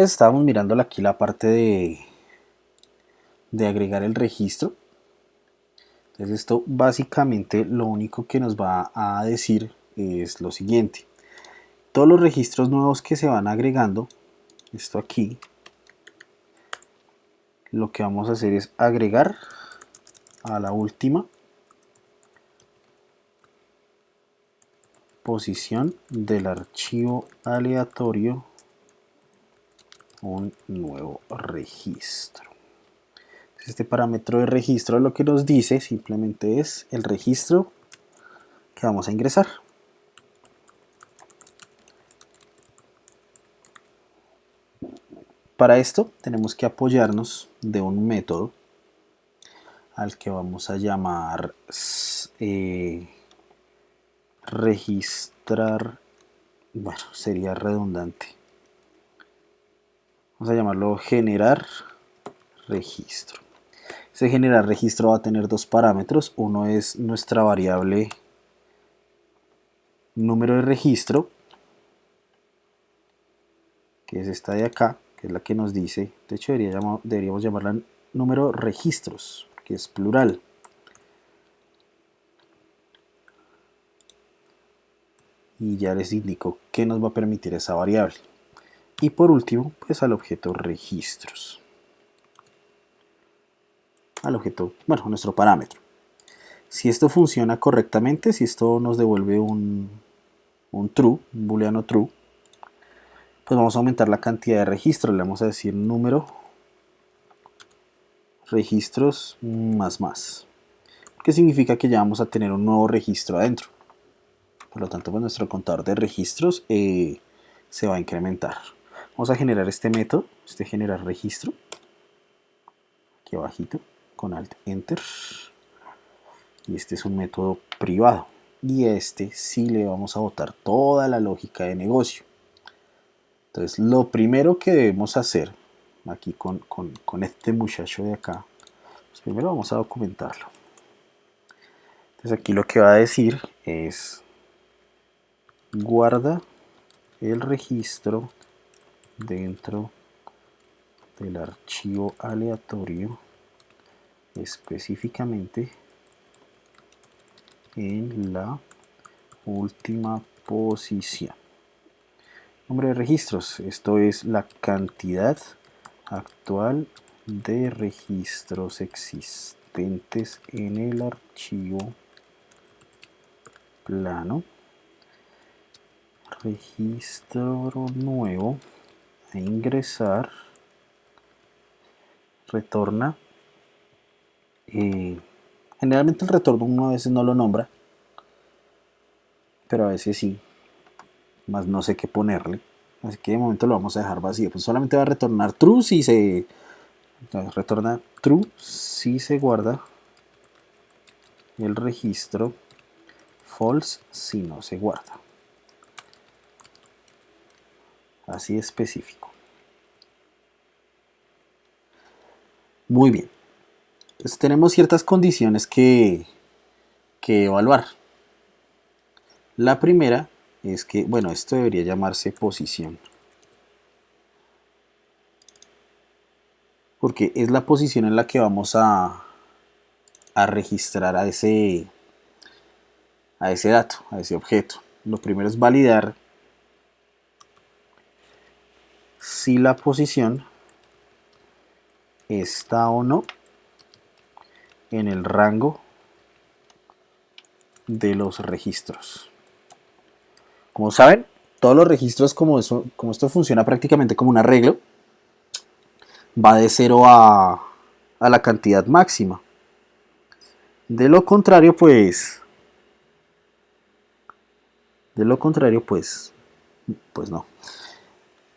Estábamos mirando aquí la parte de agregar el registro. Entonces esto básicamente lo único que nos va a decir es lo siguiente. Todos los registros nuevos que se van agregando, esto aquí, lo que vamos a hacer es agregar a la última posición del archivo aleatorio un nuevo registro. Este parámetro de registro lo que nos dice simplemente es el registro que vamos a ingresar. Para esto tenemos que apoyarnos de un método al que vamos a llamar registrar, bueno, sería redundante. Vamos a llamarlo generar registro. Ese generar registro va a tener dos parámetros. Uno es nuestra variable número de registro, que es esta de acá, que es la que nos dice, de hecho deberíamos llamarla número registros, que es plural. Y ya les indico qué nos va a permitir esa variable. Y por último, pues al objeto registros. Al objeto, bueno, nuestro parámetro. Si esto funciona correctamente, si esto nos devuelve un true, un booleano true, pues vamos a aumentar la cantidad de registros. Le vamos a decir número registros más. ¿Qué significa que ya vamos a tener un nuevo registro adentro? Por lo tanto, pues nuestro contador de registros se va a incrementar. Vamos a generar este método, generar registro, aquí abajito, con Alt Enter. Y este es un método privado. Y a este sí le vamos a botar toda la lógica de negocio. Entonces, lo primero que debemos hacer aquí con este muchacho de acá, pues primero vamos a documentarlo. Entonces aquí lo que va a decir es guarda el registro dentro del archivo aleatorio, específicamente en la última posición. Nombre de registros, esto es la cantidad actual de registros existentes en el archivo plano. Registro nuevo a ingresar, retorna. Generalmente el retorno uno a veces no lo nombra, pero a veces sí, más no sé qué ponerle, así que de momento lo vamos a dejar vacío. Pues solamente va a retornar true si se retorna true si se guarda el registro, false si no se guarda. Así específico. Muy bien. Pues tenemos ciertas condiciones que evaluar. La primera es que, bueno, esto debería llamarse posición, porque es la posición en la que vamos a registrar a ese dato, a ese objeto. Lo primero es validar si la posición está o no en el rango de los registros. Como saben, todos los registros, como esto funciona prácticamente como un arreglo, va de 0 a la cantidad máxima. De lo contrario, pues no.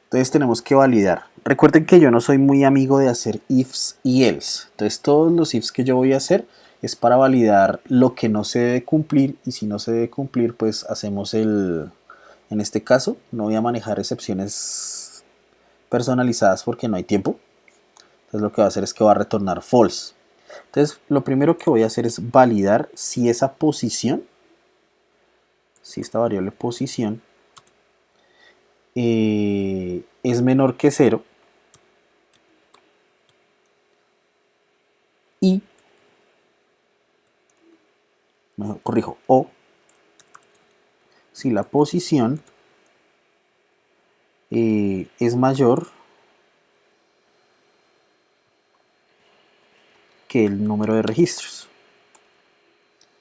Entonces tenemos que validar. Recuerden que yo no soy muy amigo de hacer ifs y else. Entonces todos los ifs que yo voy a hacer es para validar lo que no se debe cumplir, y si no se debe cumplir, pues hacemos en este caso no voy a manejar excepciones personalizadas porque no hay tiempo. Entonces lo que va a hacer es que va a retornar false. Entonces lo primero que voy a hacer es validar si esa posición, si esta variable posición es menor que 0, corrijo, o si la posición es mayor que el número de registros.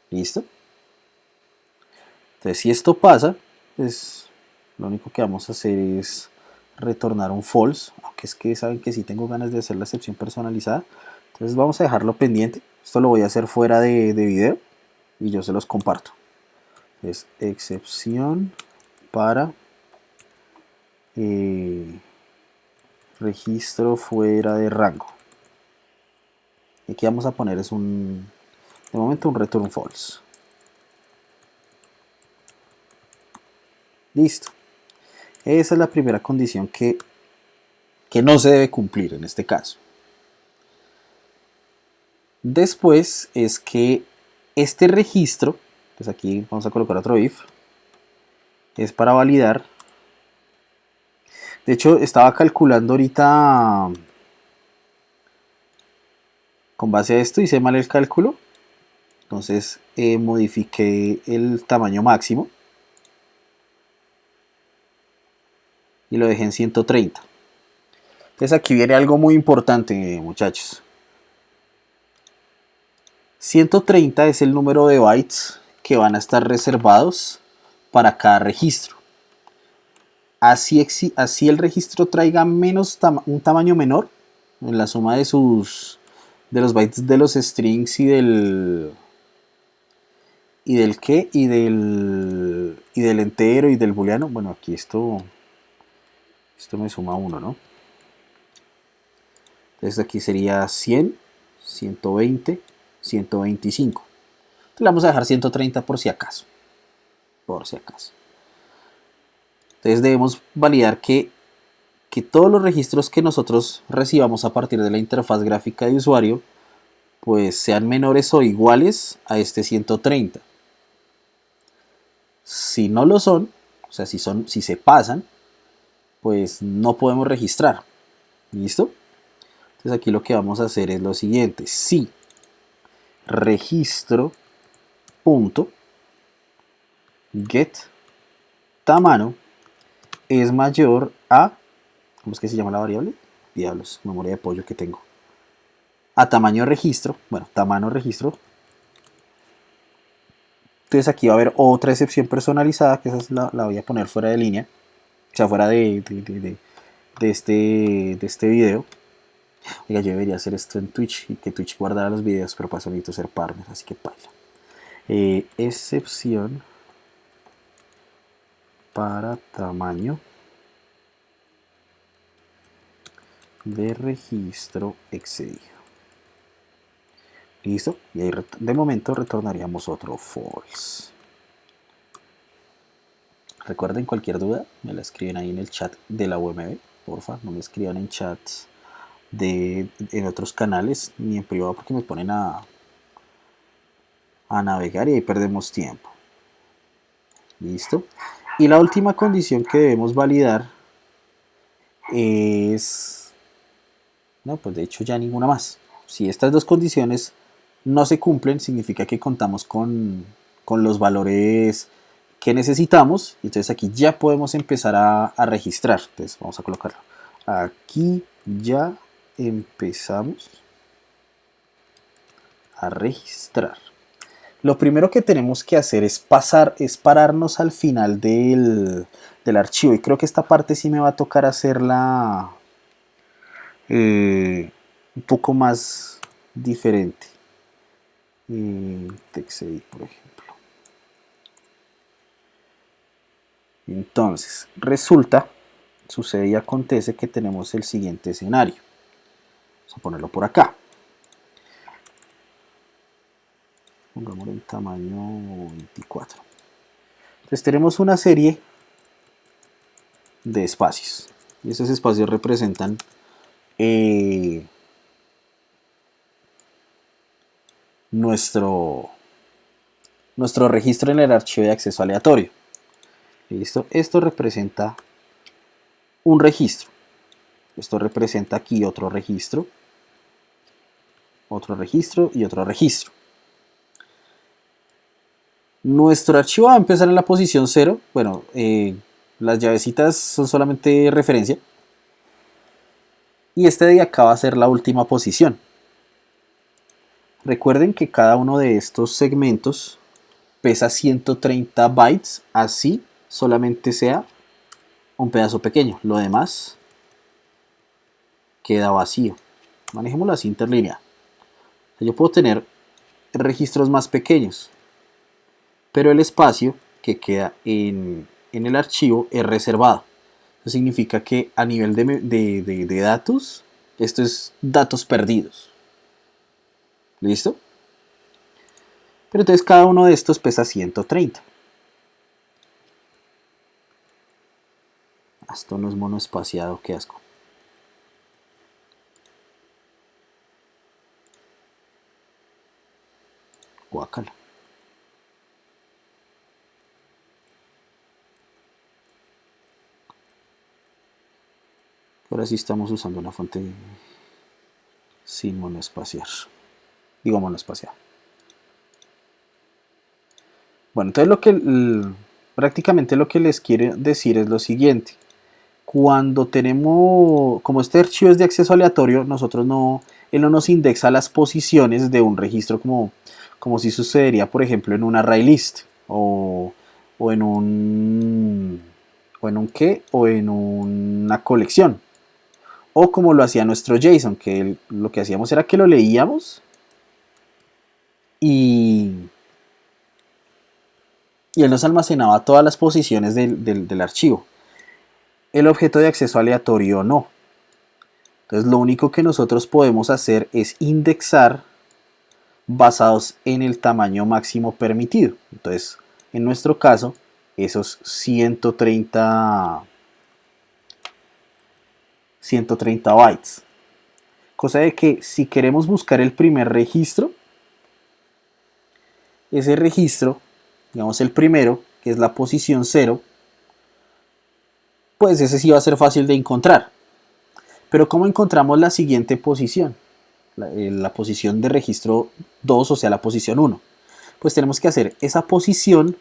¿Listo? Entonces, si esto pasa, pues lo único que vamos a hacer es retornar un false, aunque es que saben que sí tengo ganas de hacer la excepción personalizada. Entonces vamos a dejarlo pendiente. Esto lo voy a hacer fuera de video y yo se los comparto. Es excepción para registro fuera de rango. Y aquí vamos a poner de momento un return false. Listo. Esa es la primera condición que no se debe cumplir en este caso. Después es que este registro, pues aquí vamos a colocar otro if, es para validar. De hecho, estaba calculando ahorita con base a esto, hice mal el cálculo. Entonces modifiqué el tamaño máximo y lo dejé en 130. Entonces aquí viene algo muy importante, muchachos. 130 es el número de bytes que van a estar reservados para cada registro. Así el registro traiga un tamaño menor en la suma de los bytes de los strings y del entero y del booleano. Bueno, aquí esto me suma 1, ¿no? Entonces aquí sería 100, 120, 125. Entonces le vamos a dejar 130 por si acaso. Por si acaso. Entonces debemos validar que todos los registros que nosotros recibamos a partir de la interfaz gráfica de usuario pues sean menores o iguales a este 130. Si no lo son, o sea, si se pasan, pues no podemos registrar. ¿Listo? Entonces aquí lo que vamos a hacer es lo siguiente. Si registro punto get tamaño es mayor a, ¿cómo es que se llama la variable? Diablos, memoria de pollo que tengo. A tamaño registro, bueno, tamaño registro. Entonces aquí va a haber otra excepción personalizada, que esa la voy a poner fuera de línea, o sea, fuera de este video. Oiga, yo debería hacer esto en Twitch y que Twitch guardara los videos, pero para eso necesito ser partner, así que paila. Excepción para tamaño de registro excedido. Listo, y ahí de momento retornaríamos otro false. Recuerden, cualquier duda me la escriben ahí en el chat de la UMB, porfa, no me escriban en chats en otros canales ni en privado porque me ponen a navegar y ahí perdemos tiempo. Listo. Y la última condición que debemos validar es, no, pues de hecho ya ninguna más. Si estas dos condiciones no se cumplen, significa que contamos con los valores que necesitamos. Entonces aquí ya podemos empezar a registrar. Entonces vamos a colocarlo. Aquí ya empezamos a registrar. Lo primero que tenemos que hacer es pararnos al final del archivo. Y creo que esta parte sí me va a tocar hacerla un poco más diferente. TextEdit, por ejemplo. Entonces, sucede y acontece que tenemos el siguiente escenario. Vamos a ponerlo por acá. Pongámoslo en tamaño 24. Entonces tenemos una serie de espacios. Y esos espacios representan nuestro registro en el archivo de acceso aleatorio. ¿Listo? Esto representa un registro. Esto representa aquí otro registro y otro registro. Nuestro archivo va a empezar en la posición 0. Bueno, las llavecitas son solamente referencia. Y este de acá va a ser la última posición. Recuerden que cada uno de estos segmentos pesa 130 bytes, así solamente sea un pedazo pequeño. Lo demás queda vacío. Manejémoslo así interlínea. Yo puedo tener registros más pequeños, pero el espacio que queda en el archivo es reservado. Eso significa que a nivel de datos, esto es datos perdidos. ¿Listo? Pero entonces cada uno de estos pesa 130. Esto no es monoespaciado, qué asco. Guácala. Ahora sí estamos usando una fuente sin monoespaciar. Digo monoespaciado. Bueno, entonces prácticamente lo que les quiero decir es lo siguiente. Cuando tenemos, como este archivo es de acceso aleatorio, él no nos indexa las posiciones de un registro como si sucedería, por ejemplo, en un array list o en un o en una colección, o como lo hacía nuestro JSON, que lo que hacíamos era que lo leíamos y él nos almacenaba todas las posiciones del archivo. El objeto de acceso aleatorio no. Entonces lo único que nosotros podemos hacer es indexar basados en el tamaño máximo permitido. Entonces, en nuestro caso, esos 130 bytes. Cosa de que si queremos buscar el primer registro, ese registro, digamos el primero, que es la posición 0, pues ese sí va a ser fácil de encontrar. Pero ¿cómo encontramos la siguiente posición? La posición de registro 2, o sea, la posición 1. Pues tenemos que hacer esa posición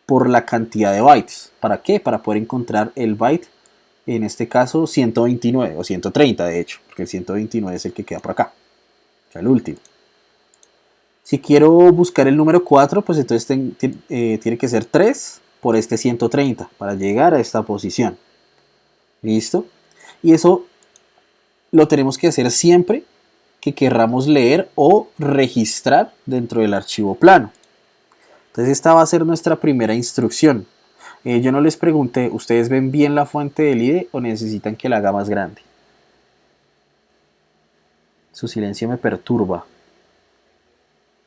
por la cantidad de bytes. ¿Para qué? Para poder encontrar el byte, en este caso 129 o 130 de hecho, porque el 129 es el que queda por acá, o sea, el último. Si quiero buscar el número 4, pues entonces tiene que ser 3 por este 130 para llegar a esta posición. ¿Listo? Y eso lo tenemos que hacer siempre que querramos leer o registrar dentro del archivo plano. Entonces esta va a ser nuestra primera instrucción. Yo no les pregunté, ¿ustedes ven bien la fuente del IDE o necesitan que la haga más grande? Su silencio me perturba.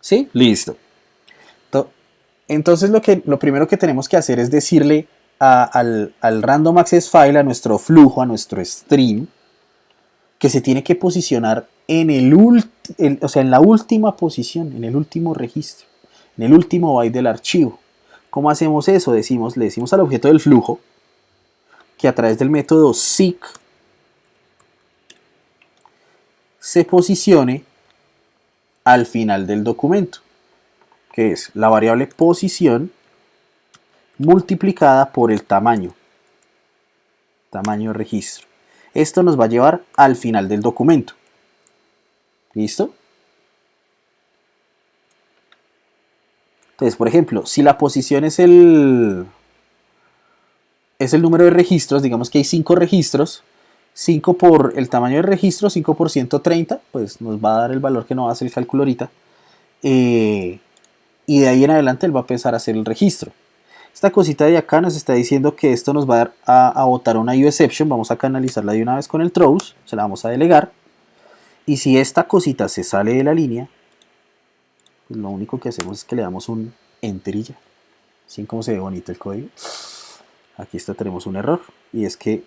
¿Sí? Listo. Entonces lo primero que tenemos que hacer es decirle al random access file, a nuestro flujo, a nuestro stream, que se tiene que posicionar en en la última posición, en el último registro, en el último byte del archivo. ¿Cómo hacemos eso? Le decimos al objeto del flujo que a través del método seek se posicione al final del documento, que es la variable posición multiplicada por el tamaño de registro. Esto nos va a llevar al final del documento. ¿Listo? Entonces, por ejemplo, si la posición es el número de registros, digamos que hay 5 registros, 5 por el tamaño del registro, 5 por 130, pues nos va a dar el valor que no va a hacer el cálculo ahorita. Y de ahí en adelante él va a empezar a hacer el registro. Esta cosita de acá nos está diciendo que esto nos va a dar a botar una IOException. Vamos a canalizarla de una vez con el throws, se la vamos a delegar. Y si esta cosita se sale de la línea, pues lo único que hacemos es que le damos un enter y ya. ¿Sí? Como se ve bonito el código. Aquí tenemos un error, y es que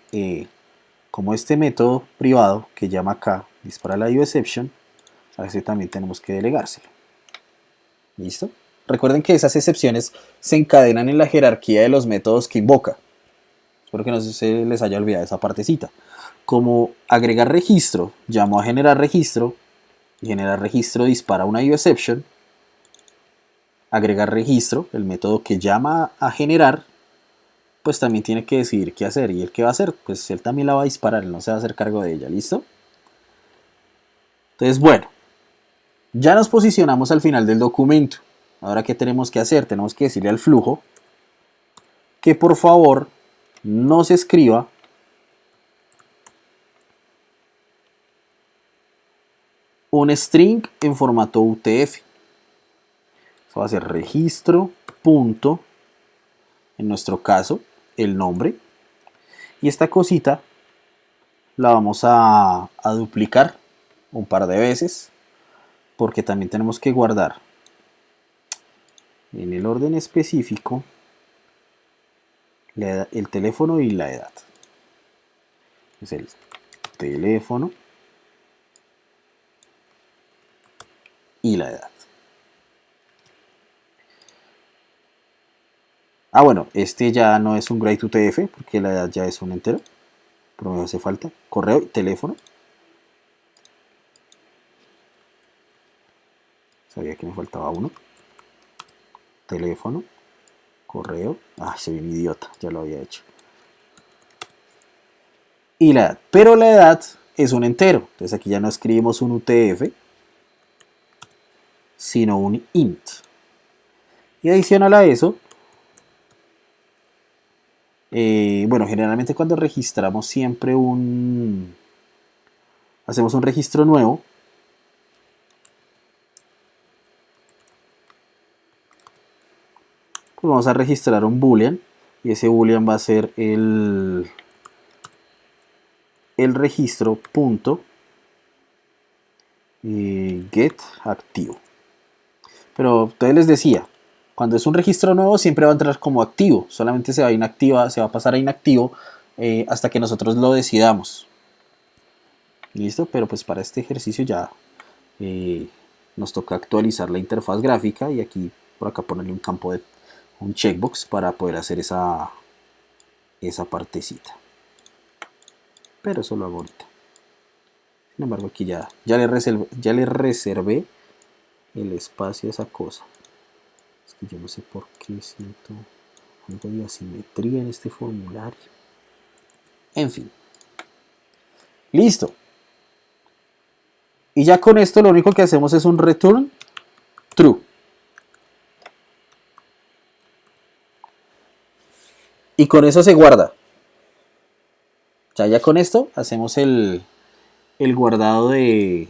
como este método privado que llama acá dispara la IOException, a ese también tenemos que delegárselo. ¿Listo? Recuerden que esas excepciones se encadenan en la jerarquía de los métodos que invoca. Espero que no se les haya olvidado esa partecita. Como agregar registro, llamo a generar registro, y generar registro dispara una IOException, agregar registro, el método que llama a generar, pues también tiene que decidir qué hacer. ¿Y el qué va a hacer? Pues él también la va a disparar, él no se va a hacer cargo de ella, ¿listo? Entonces, bueno, ya nos posicionamos al final del documento. Ahora, ¿qué tenemos que hacer? Tenemos que decirle al flujo que por favor nos escriba un string en formato UTF. Eso va a ser registro punto, en nuestro caso, el nombre. Y esta cosita la vamos a duplicar un par de veces, porque también tenemos que guardar en el orden específico el teléfono y la edad. Es el teléfono y la edad. Ah, bueno, este ya no es un grade UTF porque la edad ya es un entero, pero me hace falta correo y teléfono. Sabía que me faltaba uno. Teléfono, correo. Ah, soy un idiota, ya lo había hecho. Y la edad, pero la edad es un entero, entonces aquí ya no escribimos un UTF, sino un int. Y adicional a eso, bueno, generalmente cuando registramos siempre hacemos un registro nuevo, pues vamos a registrar un boolean, y ese boolean va a ser el registro punto get activo. Pero entonces les decía, cuando es un registro nuevo siempre va a entrar como activo, solamente se va a pasar a inactivo hasta que nosotros lo decidamos. Listo, pero pues para este ejercicio ya nos toca actualizar la interfaz gráfica y aquí por acá ponerle un campo de un checkbox para poder hacer esa partecita. Pero eso lo hago ahorita. Sin embargo, aquí ya le reservé el espacio a esa cosa. Es que yo no sé por qué siento algo de asimetría en este formulario. En fin. Listo. Y ya con esto lo único que hacemos es un return true. Y con eso se guarda. Ya con esto hacemos el guardado del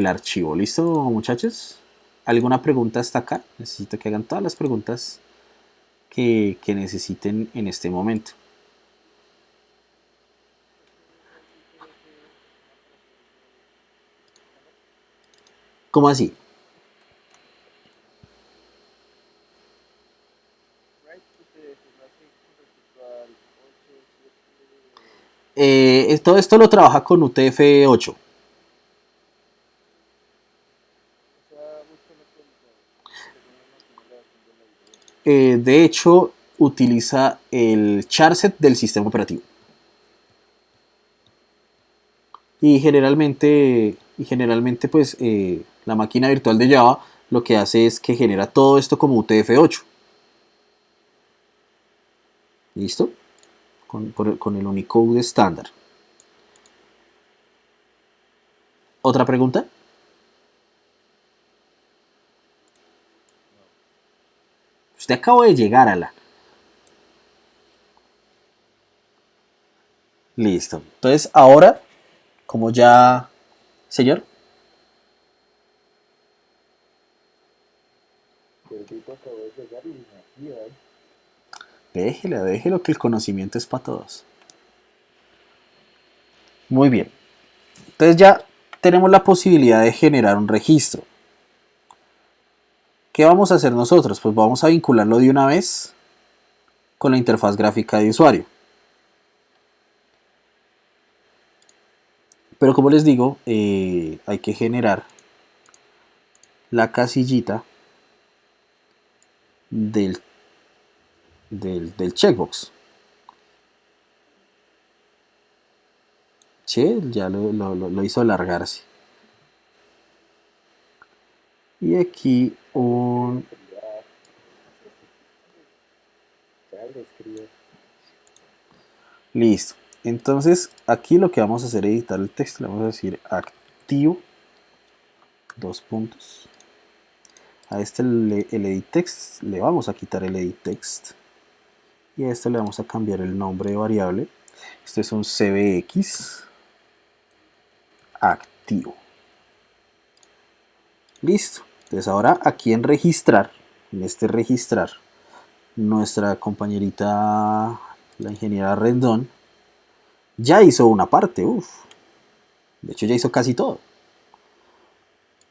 archivo. ¿Listo, muchachos? ¿Alguna pregunta hasta acá? Necesito que hagan todas las preguntas que necesiten en este momento. ¿Cómo así? Todo esto lo trabaja con UTF-8. De hecho, utiliza el charset del sistema operativo. Y generalmente pues la máquina virtual de Java lo que hace es que genera todo esto como UTF-8. ¿Listo? Con el Unicode estándar. ¿Otra pregunta? Usted acaba de llegar a la... Listo. Entonces ahora, como ya... Señor. Déjelo que el conocimiento es para todos. Muy bien. Entonces ya tenemos la posibilidad de generar un registro. ¿Qué vamos a hacer nosotros? Pues vamos a vincularlo de una vez con la interfaz gráfica de usuario. Pero como les digo, hay que generar la casillita del checkbox. Che, ya lo hizo alargarse. y aquí un... Listo. Entonces aquí lo que vamos a hacer es editar el texto. Le vamos a decir activo, dos puntos. A este el edit text le vamos a quitar el edit text. Y a este le vamos a cambiar el nombre de variable. Este es un cbx activo. Listo. Entonces ahora aquí en registrar, en este registrar, nuestra compañerita, la ingeniera Rendón, ya hizo una parte. Uf. De hecho ya hizo casi todo.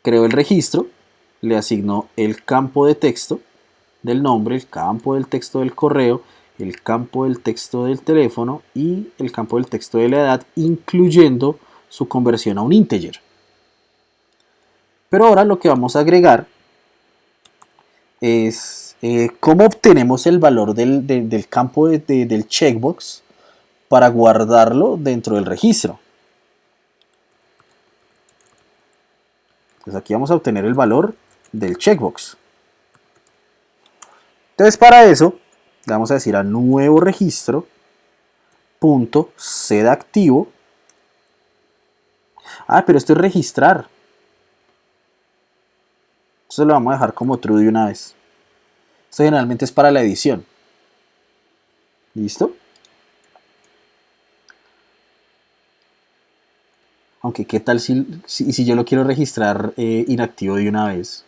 Creó el registro, le asignó el campo de texto del nombre, el campo del texto del correo, el campo del texto del teléfono y el campo del texto de la edad, incluyendo su conversión a un integer. Pero ahora lo que vamos a agregar es cómo obtenemos el valor del campo del checkbox para guardarlo dentro del registro. Entonces aquí vamos a obtener el valor del checkbox. Entonces para eso le vamos a decir a nuevo registro punto sedactivo. Ah, pero esto es registrar. Esto lo vamos a dejar como true de una vez. Esto generalmente es para la edición. ¿Listo? Aunque qué tal si yo lo quiero registrar inactivo de una vez.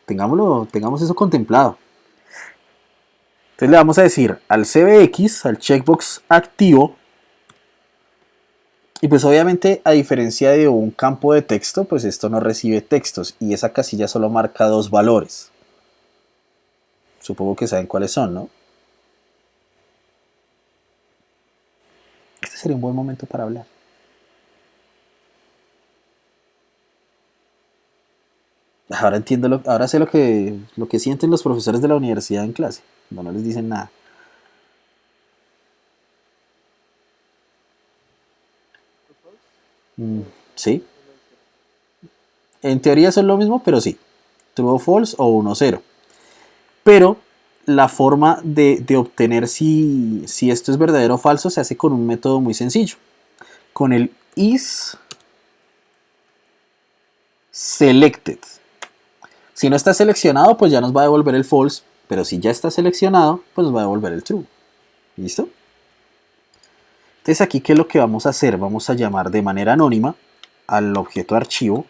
Tengamos eso contemplado. Entonces le vamos a decir al CBX, al checkbox activo, y pues obviamente a diferencia de un campo de texto, pues esto no recibe textos y esa casilla solo marca dos valores. Supongo que saben cuáles son, ¿no? Este sería un buen momento para hablar. Ahora entiendo, ahora sé lo que sienten los profesores de la universidad en clase, cuando no les dicen nada. Sí, en teoría son lo mismo, pero sí. True o false o 1 0. Pero la forma de obtener si esto es verdadero o falso se hace con un método muy sencillo. Con el is selected. Si no está seleccionado, pues ya nos va a devolver el false. Pero si ya está seleccionado, pues nos va a devolver el true. ¿Listo? Entonces aquí, ¿qué es lo que vamos a hacer? Vamos a llamar de manera anónima al objeto archivo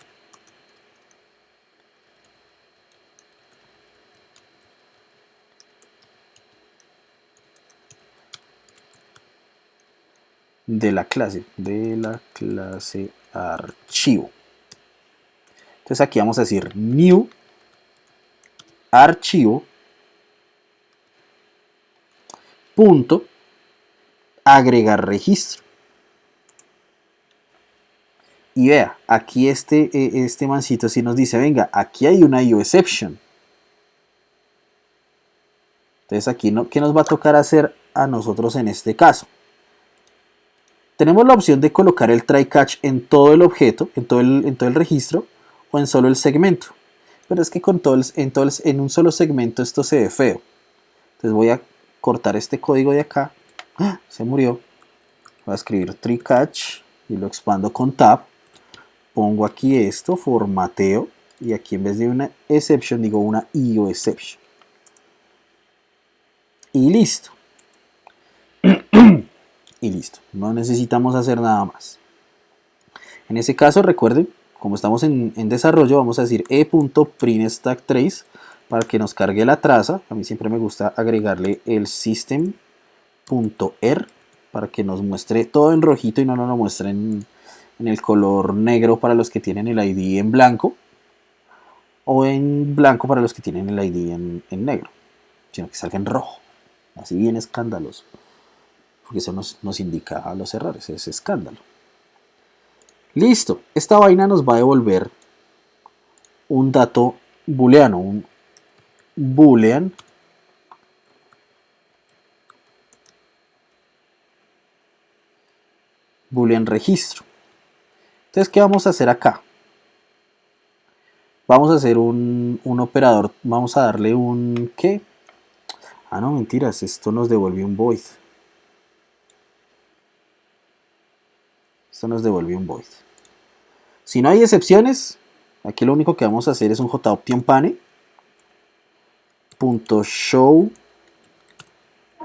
de la clase archivo. Entonces aquí vamos a decir new archivo punto agregar registro. Y vea, aquí este mancito sí nos dice, venga, aquí hay una IOException. Entonces aquí, ¿qué nos va a tocar hacer a nosotros en este caso? Tenemos la opción de colocar el try catch en todo el objeto, en todo el registro, o en solo el segmento. Pero es que en un solo segmento esto se ve feo. Entonces voy a cortar este código de acá. ¡Ah! Se murió. Voy a escribir try catch y lo expando con tab. Pongo aquí esto, formateo, y aquí en vez de una exception digo una IOException. Y listo. Y listo. No necesitamos hacer nada más. En ese caso, recuerden, como estamos en desarrollo, vamos a decir e.printStackTrace para que nos cargue la traza. A mí siempre me gusta agregarle el system.er para que nos muestre todo en rojito y no nos lo muestre en el color negro para los que tienen el ID en blanco, o en blanco para los que tienen el ID en negro, sino que salga en rojo, así bien escandaloso, porque eso nos indica los errores, es escándalo. Listo, esta vaina nos va a devolver un dato booleano, un boolean registro. Entonces, ¿qué vamos a hacer acá? Vamos a hacer un operador, vamos a darle un, ¿qué? Ah, no, mentiras, esto nos devuelve un void. Esto nos devuelve un void. Si no hay excepciones, aquí lo único que vamos a hacer es un jOptionPane.show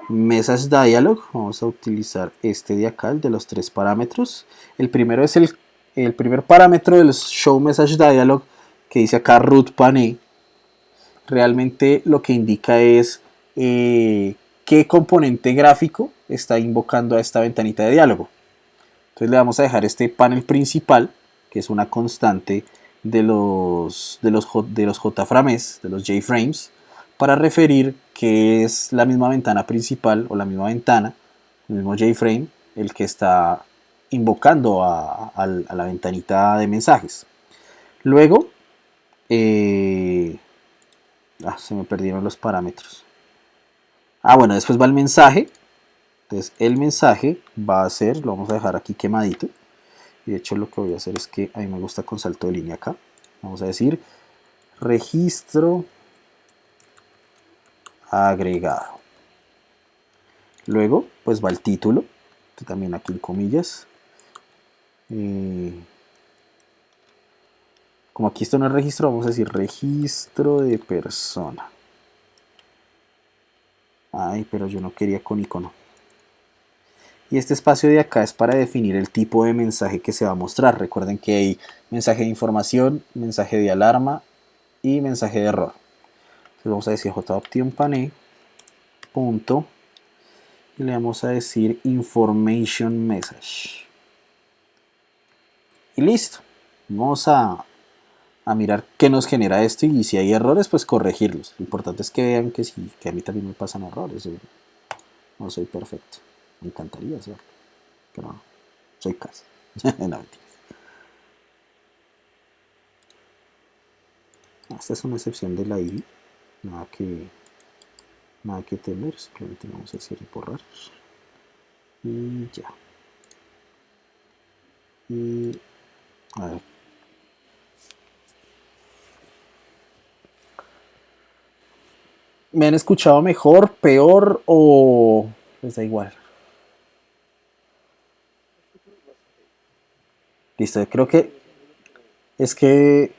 message dialog. Vamos a utilizar este de acá, el de los 3 parámetros. El primero es el primer parámetro del show message dialog que dice acá root pane. Realmente lo que indica es qué componente gráfico está invocando a esta ventanita de diálogo. Entonces le vamos a dejar este panel principal, que es una constante de los JFrames, de los JFrames, para referir que es la misma ventana principal o la misma ventana, el mismo JFrame, el que está invocando a la ventanita de mensajes. Luego, se me perdieron los parámetros. Bueno, después va el mensaje. Entonces el mensaje va a ser, lo vamos a dejar aquí quemadito. Y de hecho lo que voy a hacer es que a mí me gusta con salto de línea acá. Vamos a decir registro agregado. Luego pues va el título, que también aquí en comillas. Como aquí esto no es registro, vamos a decir registro de persona. Ay, pero yo no quería con icono. Y este espacio de acá es para definir el tipo de mensaje que se va a mostrar. Recuerden que hay mensaje de información, mensaje de alarma y mensaje de error. Entonces vamos a decir jOptionPane punto y le vamos a decir information message. Y listo. Vamos a mirar qué nos genera esto y si hay errores, pues corregirlos. Lo importante es que vean que sí, que a mí también me pasan errores. Yo no soy perfecto. Me encantaría serlo, pero no, soy casi. No, mentiras. Esta es una excepción de la ID. Nada que temer, simplemente vamos a hacer borrar. Y ya. Y a ver. ¿Me han escuchado mejor, peor o les da igual? Listo, creo que es que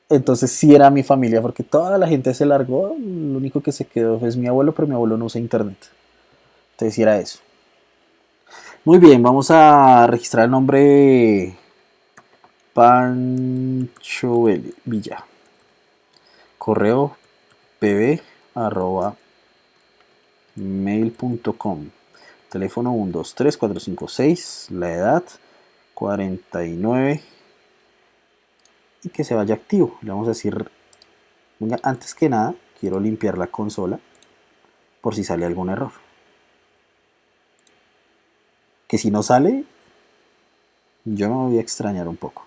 entonces sí era mi familia, porque toda la gente se largó, lo único que se quedó fue mi abuelo, pero mi abuelo no usa internet. Entonces sí era eso. Muy bien, vamos a registrar el nombre Pancho Villa. Correo pb@mail.com. Teléfono 123456, la edad 49 y que se vaya activo. Le vamos a decir, venga, antes que nada, quiero limpiar la consola por si sale algún error. Que si no sale, yo me voy a extrañar un poco.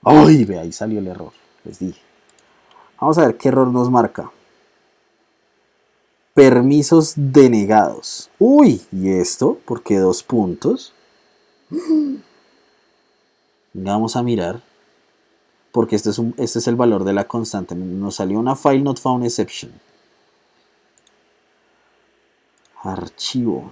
¡Ay! Ve, ahí salió el error, les dije. Vamos a ver qué error nos marca. Permisos denegados. Uy, ¿y esto? ¿Por qué 2 puntos? Vamos a mirar. Porque este es el valor de la constante. Nos salió una file not found exception. Archivo.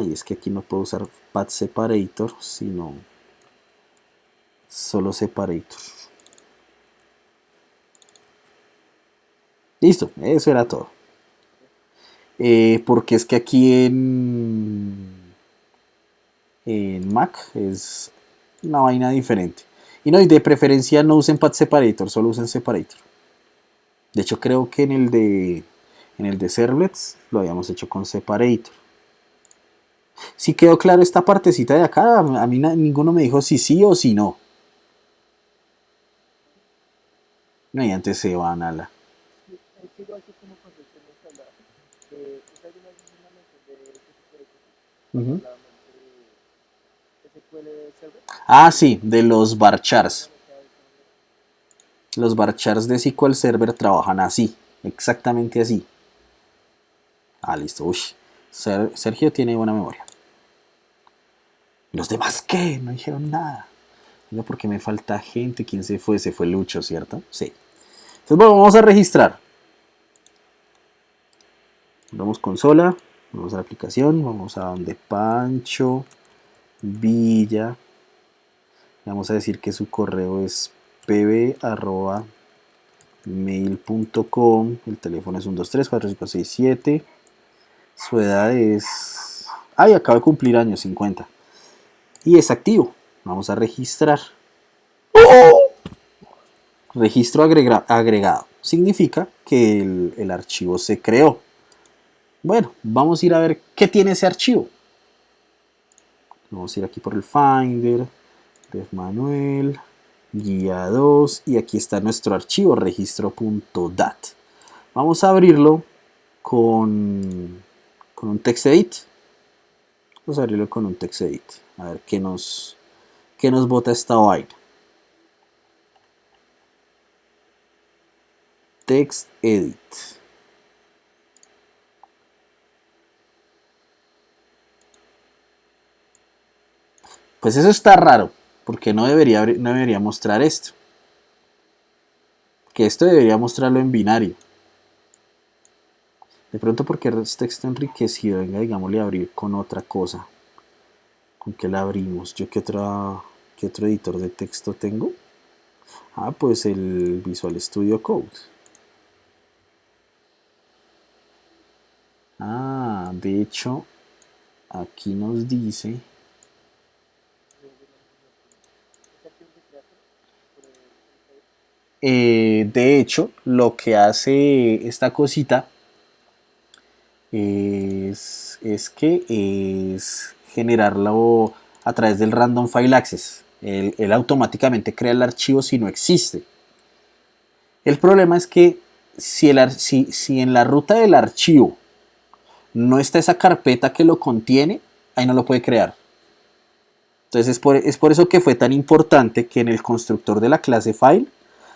Y es que aquí no puedo usar path separator, sino solo separator. Listo, eso era todo. Porque es que aquí en Mac es una vaina diferente. Y no, y de preferencia no usen path separator, solo usen separator. De hecho, creo que en el de servlets lo habíamos hecho con separator. Si quedó claro esta partecita de acá, a mí ninguno me dijo si sí o si no. No, y antes se van a la. Uh-huh. Sí, de los varchars. Los varchars de SQL Server trabajan así, exactamente así. Listo. Uy, Sergio tiene buena memoria. ¿Los demás qué? No dijeron nada. Oiga, ¿por qué me falta gente? ¿Quién se fue? Se fue Lucho, ¿cierto? Sí. Entonces, bueno, vamos a registrar. Vamos consola, vamos a la aplicación, vamos a donde Pancho Villa. Vamos a decir que su correo es pb@mail.com. El teléfono es 1234567. Su edad es... ¡Ay! Acaba de cumplir años, 50. Y es activo. Vamos a registrar. Registro agregado. Significa que el archivo se creó. Bueno, vamos a ir a ver qué tiene ese archivo. Vamos a ir aquí por el Finder, de Manuel, guía 2, y aquí está nuestro archivo, registro.dat. Vamos a abrirlo con un TextEdit. Vamos a abrirlo con un TextEdit. A ver qué nos bota esta vaina. TextEdit. Pues eso está raro, porque no debería mostrar esto. Que esto debería mostrarlo en binario. De pronto porque es texto enriquecido. Venga, digámosle abrir con otra cosa. ¿Con qué la abrimos? ¿Yo qué otro editor de texto tengo? Ah, pues el Visual Studio Code. Ah, de hecho, aquí nos dice... de hecho, lo que hace esta cosita es que es generarlo a través del Random File Access. Él automáticamente crea el archivo si no existe. El problema es que si en la ruta del archivo no está esa carpeta que lo contiene, ahí no lo puede crear. Entonces es por eso que fue tan importante que en el constructor de la clase file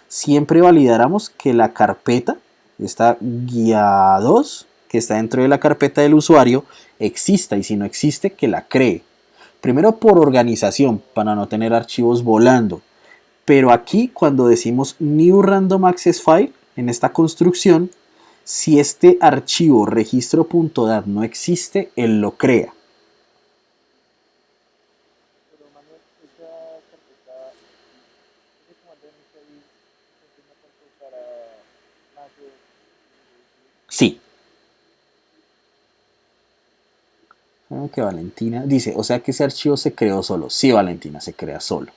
siempre validáramos que la carpeta, esta guía 2, que está dentro de la carpeta del usuario, exista, y si no existe, que la cree. Primero por organización, para no tener archivos volando. Pero aquí cuando decimos New Random Access File, en esta construcción, si este archivo registro.dat no existe, él lo crea. Sí. Que Valentina dice, o sea que ese archivo se creó solo. Sí, Valentina, se crea solo.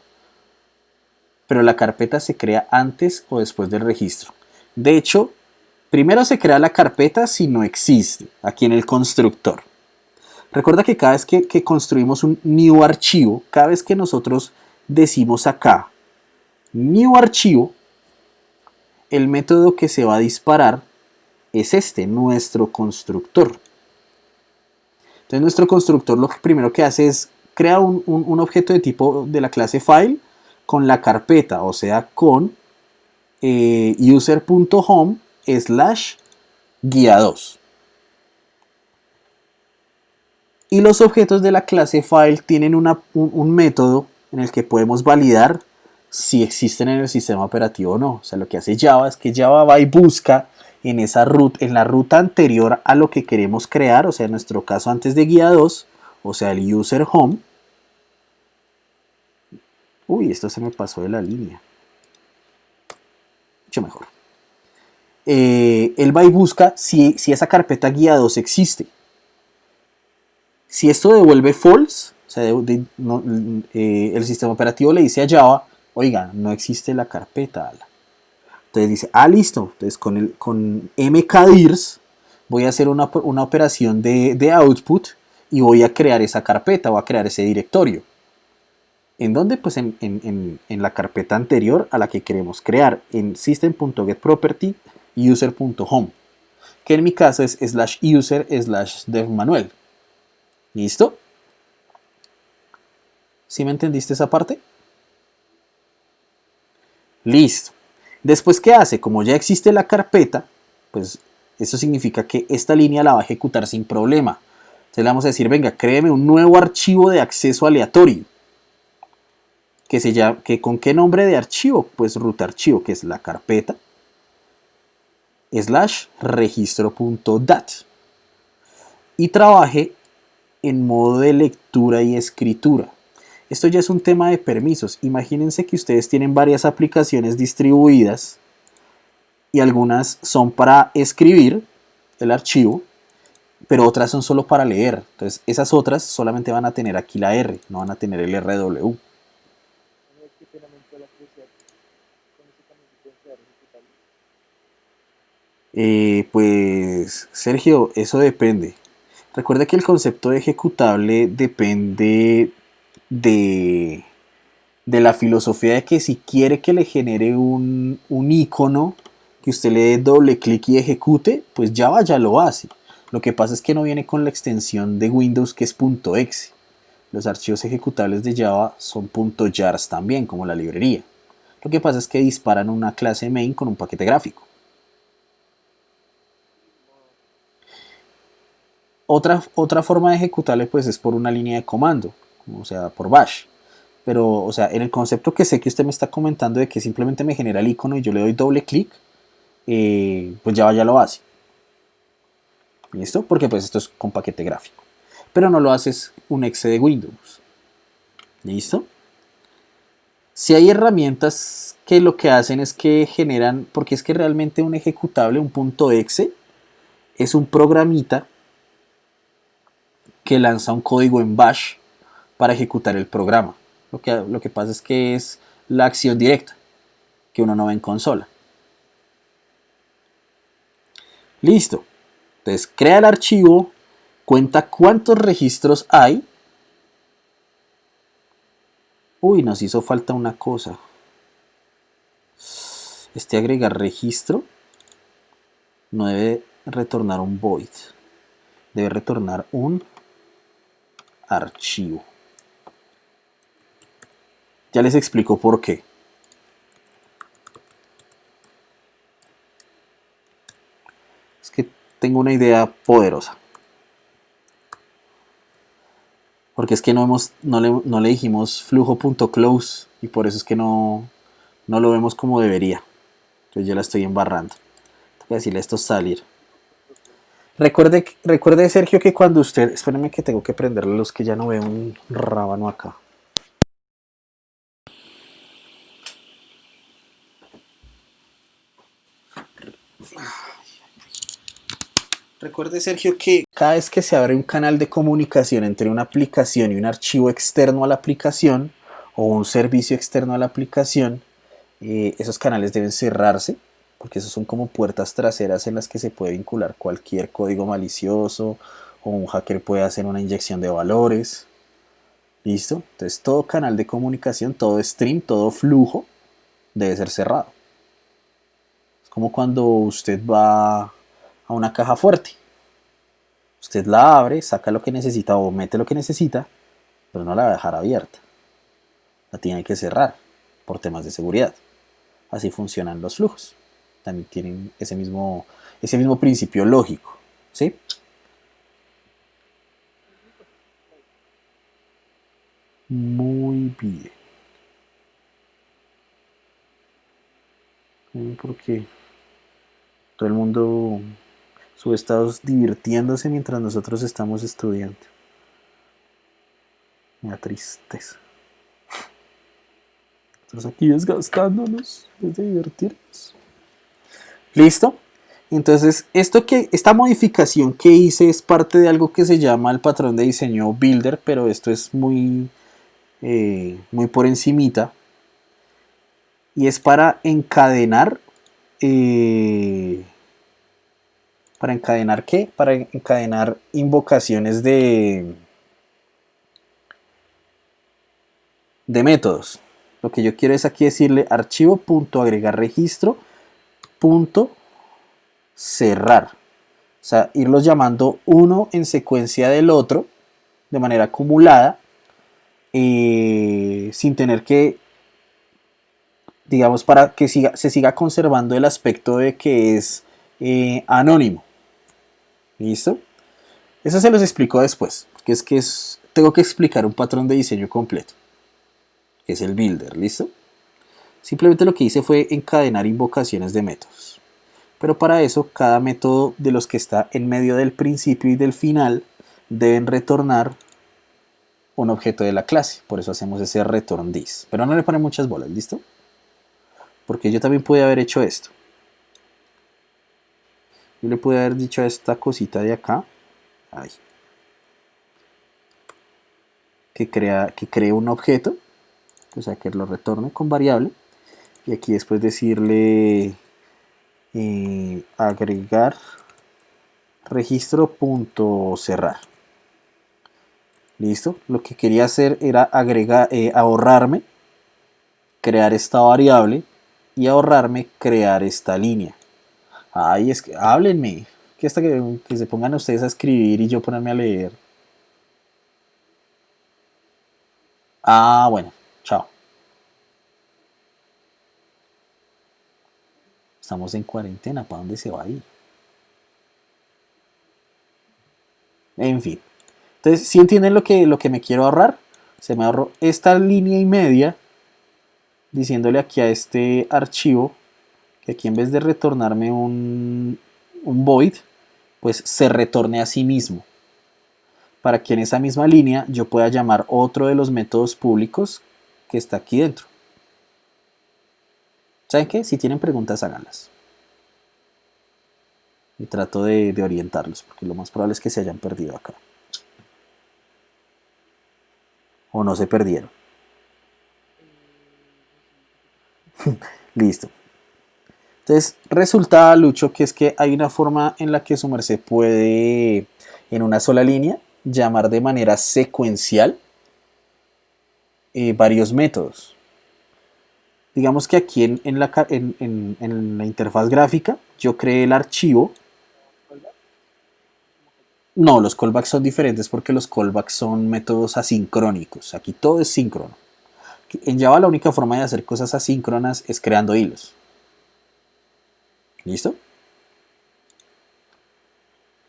Pero la carpeta se crea antes o después del registro. De hecho, primero se crea la carpeta si no existe, aquí en el constructor. Recuerda que cada vez que construimos un new archivo, cada vez que nosotros decimos acá new archivo, el método que se va a disparar es este, nuestro constructor. Entonces nuestro constructor lo primero que hace es crear un objeto de tipo de la clase file con la carpeta, o sea, con user.home / guía 2. Y los objetos de la clase file tienen un método en el que podemos validar si existen en el sistema operativo o no. O sea, lo que hace Java es que Java va y busca en la ruta anterior a lo que queremos crear, o sea, en nuestro caso antes de guía 2, o sea, el user home. Uy, esto se me pasó de la línea. Mucho mejor. Él va y busca si esa carpeta guía 2 existe. Si esto devuelve false, o sea, el sistema operativo le dice a Java, oiga, no existe la carpeta. Entonces dice, listo. Entonces con mkdirs voy a hacer una operación de output y voy a crear esa carpeta, voy a crear ese directorio. ¿En dónde? Pues en la carpeta anterior a la que queremos crear, en system.getProperty user.home, que en mi caso es /user /devmanuel. ¿Listo? ¿Sí me entendiste esa parte? Listo. Después, ¿qué hace? Como ya existe la carpeta, pues eso significa que esta línea la va a ejecutar sin problema. Entonces le vamos a decir, venga, créeme un nuevo archivo de acceso aleatorio. ¿Con qué nombre de archivo? Pues root archivo, que es la carpeta /registro.dat. Y trabaje en modo de lectura y escritura. Esto ya es un tema de permisos. Imagínense que ustedes tienen varias aplicaciones distribuidas y algunas son para escribir el archivo, pero otras son solo para leer. Entonces esas otras solamente van a tener aquí la R, no van a tener el RW. Pues Sergio, eso depende. Recuerda que el concepto de ejecutable depende de la filosofía de que si quiere que le genere un icono, que usted le dé doble clic y ejecute, pues Java ya lo hace. Lo que pasa es que no viene con la extensión de Windows que es .exe. Los archivos ejecutables de Java son .jars también, como la librería. Lo que pasa es que disparan una clase main con un paquete gráfico. Otra forma de ejecutable pues es por una línea de comando, o sea, por bash. Pero, o sea, en el concepto que sé que usted me está comentando de que simplemente me genera el icono y yo le doy doble clic, pues Java ya lo hace. ¿Listo? Porque pues esto es con paquete gráfico. Pero no lo haces un exe de Windows. ¿Listo? Si hay herramientas que lo que hacen es que generan, porque es que realmente un ejecutable, un .exe, es un programita que lanza un código en bash para ejecutar el programa. Lo que pasa es que es la acción directa que uno no ve en consola. Listo. Entonces crea el archivo, cuenta cuántos registros hay. Uy, nos hizo falta una cosa. Agregar registro no debe retornar un void. Debe retornar un archivo. Ya les explico por qué. Es que tengo una idea poderosa. Porque es que no le dijimos flujo.close y por eso es que no lo vemos como debería. Entonces yo la estoy embarrando. Tengo que decirle esto salir. Recuerde Sergio que cuando usted... Espérenme que tengo que prenderle los que ya no veo un rábano acá. Recuerde Sergio que cada vez que se abre un canal de comunicación entre una aplicación y un archivo externo a la aplicación o un servicio externo a la aplicación, esos canales deben cerrarse porque esos son como puertas traseras en las que se puede vincular cualquier código malicioso o un hacker puede hacer una inyección de valores. ¿Listo? Entonces todo canal de comunicación, todo stream, todo flujo debe ser cerrado. Es como cuando usted va a una caja fuerte. Usted la abre, saca lo que necesita o mete lo que necesita, pero no la va a dejar abierta. La tiene que cerrar por temas de seguridad. Así funcionan los flujos. También tienen ese mismo principio lógico. ¿Sí? Muy bien. Porque todo el mundo sube estados divirtiéndose mientras nosotros estamos estudiando. Me da tristeza. Estamos aquí desgastándonos desde divertirnos. ¿Listo? Entonces, esta modificación que hice es parte de algo que se llama el patrón de diseño Builder, pero esto es muy por encimita. Y es para encadenar. ¿Para encadenar qué? Para encadenar invocaciones de métodos. Lo que yo quiero es aquí decirle archivo.agregar registro cerrar. O sea, irlos llamando uno en secuencia del otro de manera acumulada sin tener que, digamos, para que se siga conservando el aspecto de que es anónimo. ¿Listo? Eso se los explico después, porque tengo que explicar un patrón de diseño completo, que es el builder, ¿listo? Simplemente lo que hice fue encadenar invocaciones de métodos. Pero para eso, cada método de los que está en medio del principio y del final deben retornar un objeto de la clase. Por eso hacemos ese return this. Pero no le ponen muchas bolas, ¿listo? Porque yo también pude haber hecho esto. Yo le pude haber dicho a esta cosita de acá, ay, que cree un objeto, o sea, que lo retorne con variable. Y aquí después decirle agregar registro.cerrar. Listo. Lo que quería hacer era ahorrarme, crear esta variable y ahorrarme crear esta línea. Ay, es que háblenme. Que hasta que se pongan ustedes a escribir y yo ponerme a leer. Ah, bueno. Chao. Estamos en cuarentena. ¿Para dónde se va ahí? En fin. Entonces, ¿sí entienden lo que me quiero ahorrar? Se me ahorró esta línea y media diciéndole aquí a este archivo que aquí en vez de retornarme un void, pues se retorne a sí mismo. Para que en esa misma línea yo pueda llamar otro de los métodos públicos que está aquí dentro. ¿Saben qué? Si tienen preguntas, háganlas. Y trato de orientarlos, porque lo más probable es que se hayan perdido acá. O no se perdieron. Listo. Entonces, resulta, Lucho, que es que hay una forma en la que su merced puede, en una sola línea, llamar de manera secuencial varios métodos. Digamos que aquí en la interfaz gráfica yo creé el archivo. No, los callbacks son diferentes porque los callbacks son métodos asincrónicos. Aquí todo es síncrono. En Java la única forma de hacer cosas asíncronas es creando hilos. ¿Listo?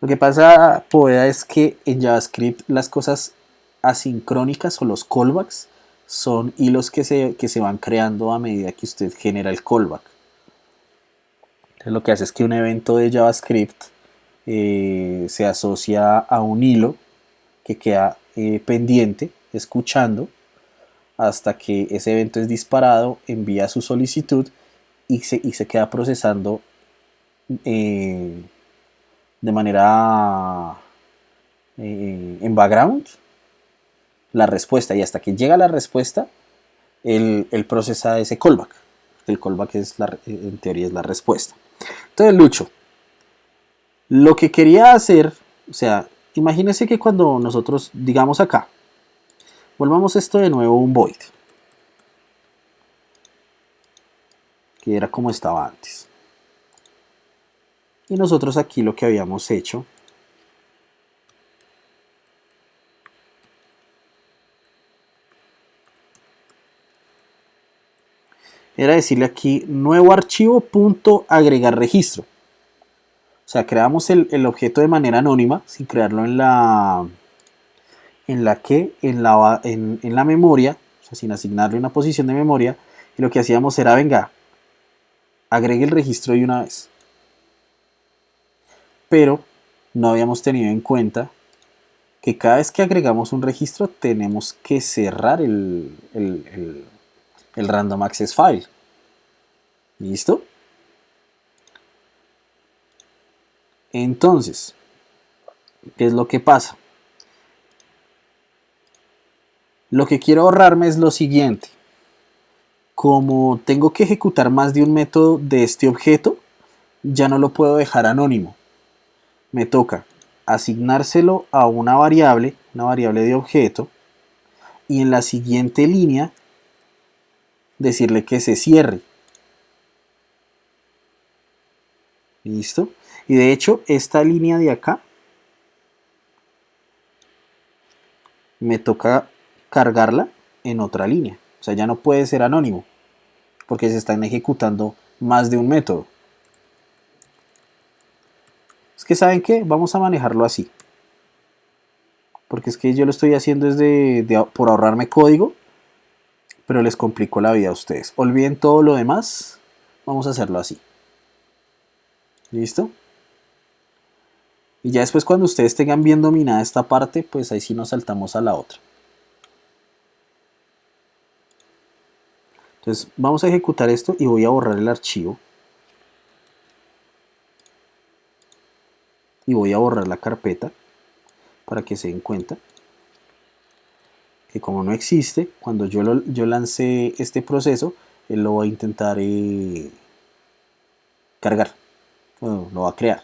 Lo que pasa, Poeda, es que en JavaScript las cosas asincrónicas o los callbacks son hilos que se van creando a medida que usted genera el callback. Entonces lo que hace es que un evento de JavaScript se asocia a un hilo que queda pendiente, escuchando, hasta que ese evento es disparado, envía su solicitud y se queda procesando de manera en background la respuesta, y hasta que llega la respuesta, él procesa ese callback. El callback en teoría es la respuesta. Entonces, Lucho, lo que quería hacer, o sea, imagínense que cuando nosotros, digamos acá, volvamos esto de nuevo un void, que era como estaba antes. Y nosotros aquí lo que habíamos hecho era decirle aquí nuevo archivo punto agregar registro. O sea, creamos el objeto de manera anónima, sin crearlo en la memoria, o sea, sin asignarle una posición de memoria. Y lo que hacíamos era, venga, agregue el registro de una vez. Pero no habíamos tenido en cuenta que cada vez que agregamos un registro tenemos que cerrar el random access file. ¿Listo? Entonces, ¿qué es lo que pasa? Lo que quiero ahorrarme es lo siguiente. Como tengo que ejecutar más de un método de este objeto, ya no lo puedo dejar anónimo. Me toca asignárselo a una variable de objeto, y en la siguiente línea decirle que se cierre. ¿Listo? Y de hecho, esta línea de acá me toca cargarla en otra línea. O sea, ya no puede ser anónimo, porque se están ejecutando más de un método. Es que, ¿saben qué? Vamos a manejarlo así. porque es que yo lo estoy haciendo por ahorrarme código, pero les complico la vida a ustedes. Olviden todo lo demás, vamos a hacerlo así. ¿Listo? Y ya después cuando ustedes tengan bien dominada esta parte, pues ahí sí nos saltamos a la otra. Entonces vamos a ejecutar esto y voy a borrar el archivo. Y voy a borrar la carpeta para que se den cuenta que como no existe, cuando yo lance este proceso, él lo va a intentar cargar, bueno, lo va a crear.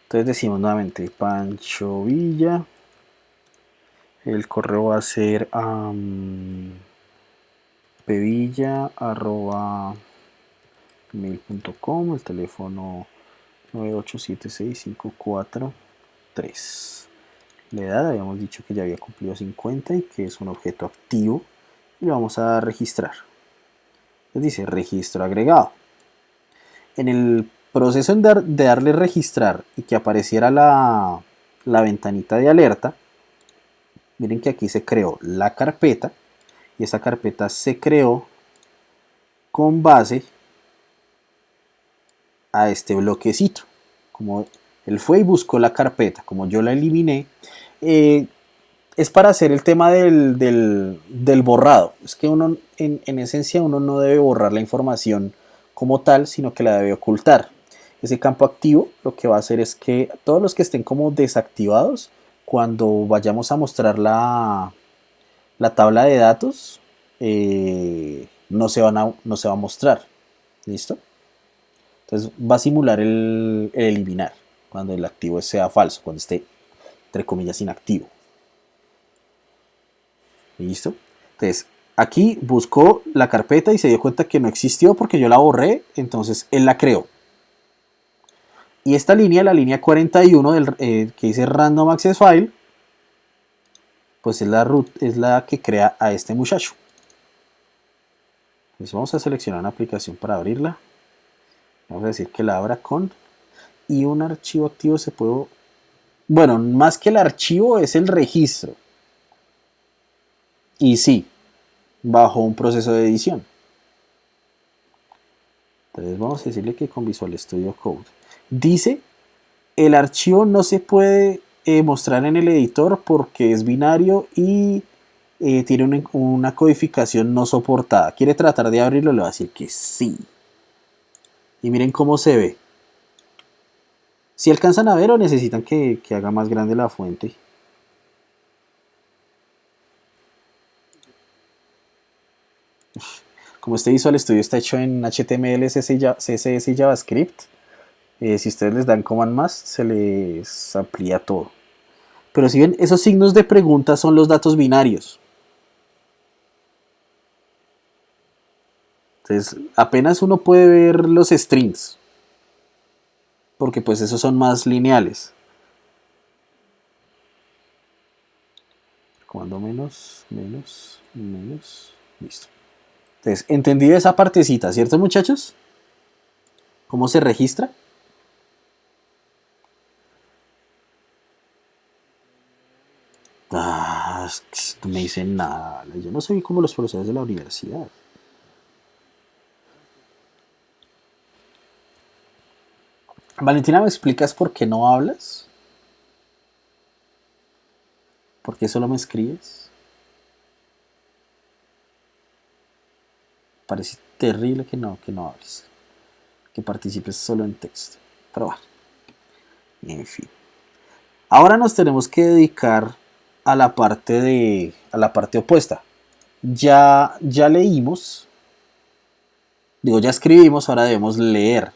Entonces decimos nuevamente Pancho Villa, el correo va a ser pevilla@mail.com, el teléfono 98765443. La edad habíamos dicho que ya había cumplido 50 y que es un objeto activo y lo vamos a registrar. Entonces dice registro agregado. En el proceso de darle registrar y que apareciera la ventanita de alerta, miren que aquí se creó la carpeta y esa carpeta se creó con base a este bloquecito. Como él fue y buscó la carpeta, como yo la eliminé, es para hacer el tema del borrado. Es que uno, en esencia, uno no debe borrar la información como tal, sino que la debe ocultar. Ese campo activo lo que va a hacer es que todos los que estén como desactivados, cuando vayamos a mostrar la tabla de datos, no se va a mostrar. ¿Listo? Entonces va a simular el eliminar, cuando el activo sea falso, cuando esté, entre comillas, inactivo. ¿Listo? Entonces, aquí buscó la carpeta y se dio cuenta que no existió porque yo la borré, entonces él la creó. Y esta línea, la línea 41 que dice Random Access File, pues es la que crea a este muchacho. Entonces vamos a seleccionar una aplicación para abrirla. Vamos a decir que la abra con... Y un archivo activo se puede... Bueno, más que el archivo es el registro. Y sí, bajo un proceso de edición. Entonces vamos a decirle que con Visual Studio Code. Dice, el archivo no se puede mostrar en el editor porque es binario y tiene una codificación no soportada. ¿Quiere tratar de abrirlo? Le va a decir que sí. Y miren cómo se ve. Si alcanzan a ver o necesitan que haga más grande la fuente. Como este Visual Studio está hecho en HTML, CSS y JavaScript, si ustedes les dan command más, se les amplía todo. Pero si ven, esos signos de pregunta son los datos binarios. Entonces, apenas uno puede ver los strings, porque pues esos son más lineales. Comando menos, menos, menos, listo. Entonces, entendido esa partecita, ¿cierto, muchachos? ¿Cómo se registra? Ah, no me dicen nada. Yo no soy como los profesores de la universidad. Valentina, ¿me explicas por qué no hablas? ¿Por qué solo me escribes? Parece terrible que no hables. Que participes solo en texto. Pero bueno, en fin. Ahora nos tenemos que dedicar a a la parte opuesta. Ya leímos, digo, ya escribimos, ahora debemos leer.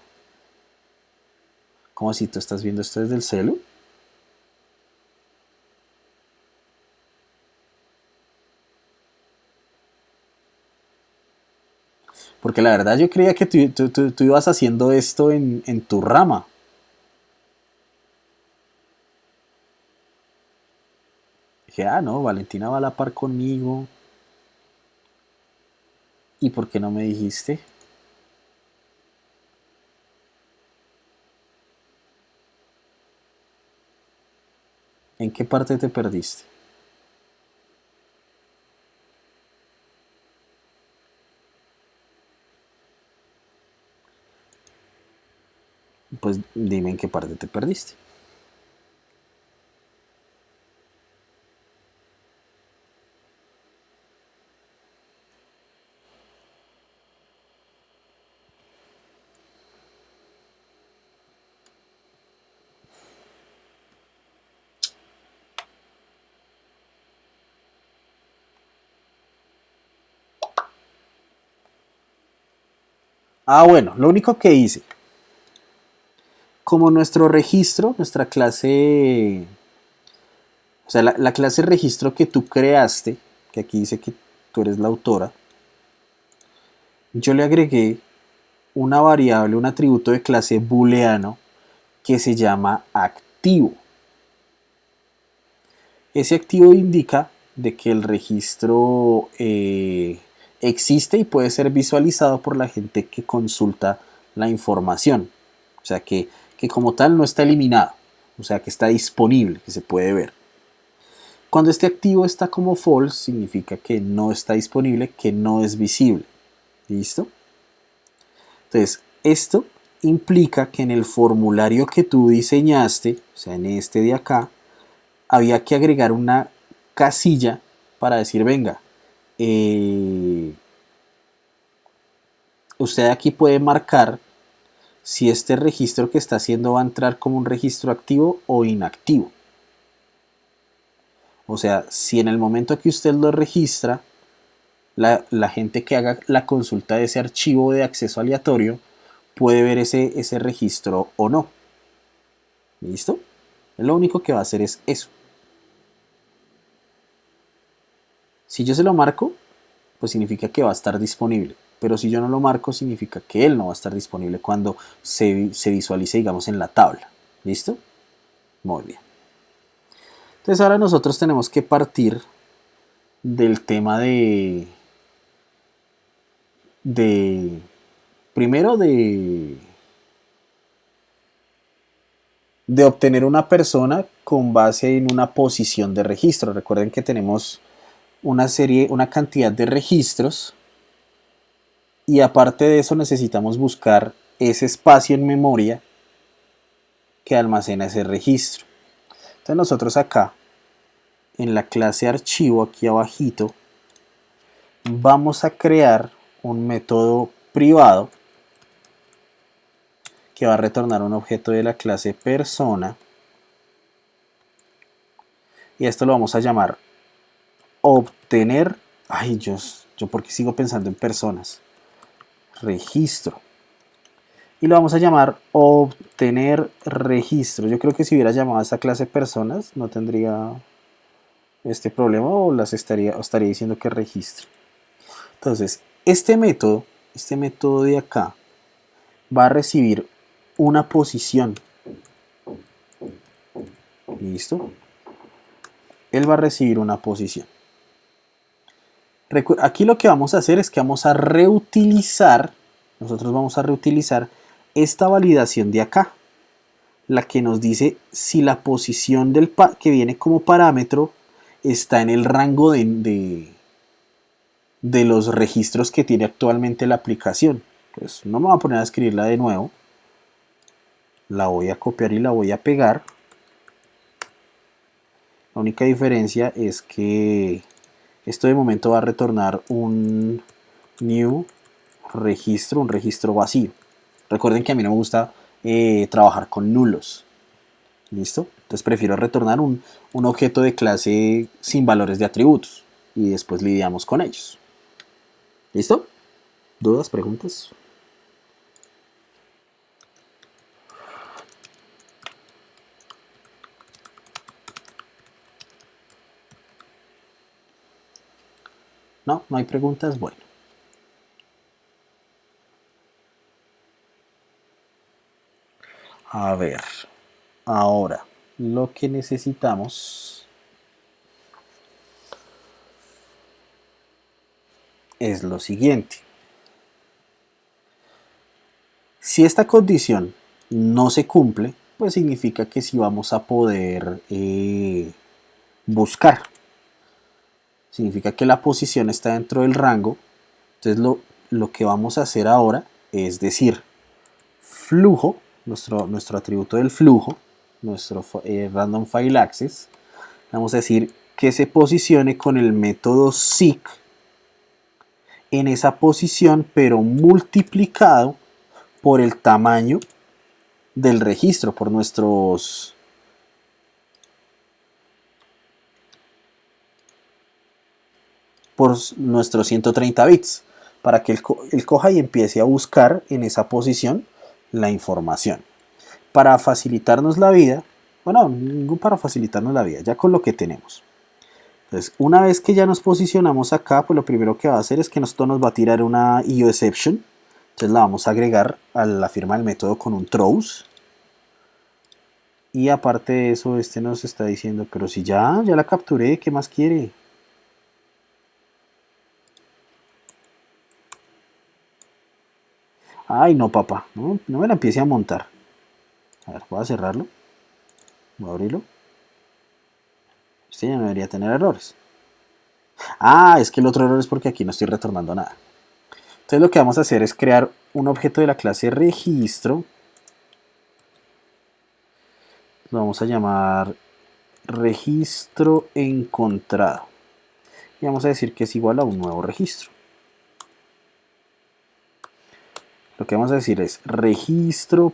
¿Cómo si tú estás viendo esto desde el celu? Porque la verdad yo creía que tú ibas haciendo esto en tu rama. Dije, ah, no, Valentina va a la par conmigo. ¿Y por qué no me dijiste? ¿En qué parte te perdiste? Pues dime en qué parte te perdiste. Ah, bueno, lo único que hice, como nuestro registro, nuestra clase, o sea, la clase registro que tú creaste, que aquí dice que tú eres la autora, yo le agregué una variable, un atributo de clase booleano que se llama activo. Ese activo indica de que el registro existe y puede ser visualizado por la gente que consulta la información. O sea, que como tal no está eliminado, o sea, que está disponible, que se puede ver. Cuando este activo está como false, significa que no está disponible, que no es visible. ¿Listo? Entonces, esto implica que en el formulario que tú diseñaste, o sea, en este de acá, había que agregar una casilla para decir, venga, eh, usted aquí puede marcar si este registro que está haciendo va a entrar como un registro activo o inactivo. O sea, si en el momento que usted lo registra, la gente que haga la consulta de ese archivo de acceso aleatorio puede ver ese registro o no. ¿Listo? Lo único que va a hacer es eso. Si yo se lo marco, pues significa que va a estar disponible. Pero si yo no lo marco, significa que él no va a estar disponible cuando se visualice, digamos, en la tabla. ¿Listo? Muy bien. Entonces ahora nosotros tenemos que partir del tema de primero de obtener una persona con base en una posición de registro. Recuerden que tenemos una cantidad de registros y aparte de eso necesitamos buscar ese espacio en memoria que almacena ese registro. Entonces nosotros acá en la clase archivo aquí abajito vamos a crear un método privado que va a retornar un objeto de la clase persona y esto lo vamos a llamar obtener, ay yo porque sigo pensando en personas, registro, y lo vamos a llamar obtener registro. Yo creo que si hubiera llamado a esta clase personas no tendría este problema o estaría diciendo que registro. Entonces este método de acá va a recibir una posición. ¿Listo? Él va a recibir una posición. Aquí lo que vamos a hacer es que vamos a reutilizar, nosotros vamos a reutilizar esta validación de acá, la que nos dice si la posición que viene como parámetro está en el rango de los registros que tiene actualmente la aplicación. Pues no me voy a poner a escribirla de nuevo, la voy a copiar y la voy a pegar. La única diferencia es que esto de momento va a retornar un new registro, un registro vacío. Recuerden que a mí no me gusta trabajar con nulos. ¿Listo? Entonces prefiero retornar un objeto de clase sin valores de atributos y después lidiamos con ellos. ¿Listo? ¿Dudas? ¿Preguntas? No, no hay preguntas. Bueno. A ver, ahora lo que necesitamos es lo siguiente. Si esta condición no se cumple, pues significa que sí vamos a poder buscar. Significa que la posición está dentro del rango. Entonces lo que vamos a hacer ahora es decir, flujo, nuestro atributo del flujo, nuestro random file access, vamos a decir que se posicione con el método seek en esa posición, pero multiplicado por el tamaño del registro, por nuestros 130 bits, para que él coja y empiece a buscar en esa posición la información. Para facilitarnos la vida, bueno, ningún para facilitarnos la vida, ya con lo que tenemos. Entonces, una vez que ya nos posicionamos acá, pues lo primero que va a hacer es que esto nos va a tirar una IOException. Entonces la vamos a agregar a la firma del método con un throws. Y aparte de eso, este nos está diciendo, pero si ya la capturé, ¿qué más quiere? Ay, no, papá, no me la empiece a montar. A ver, voy a cerrarlo. Voy a abrirlo. Este ya no debería tener errores. Ah, es que el otro error es porque aquí no estoy retornando nada. Entonces lo que vamos a hacer es crear un objeto de la clase registro. Lo vamos a llamar registro encontrado. Y vamos a decir que es igual a un nuevo registro. Lo que vamos a decir es registro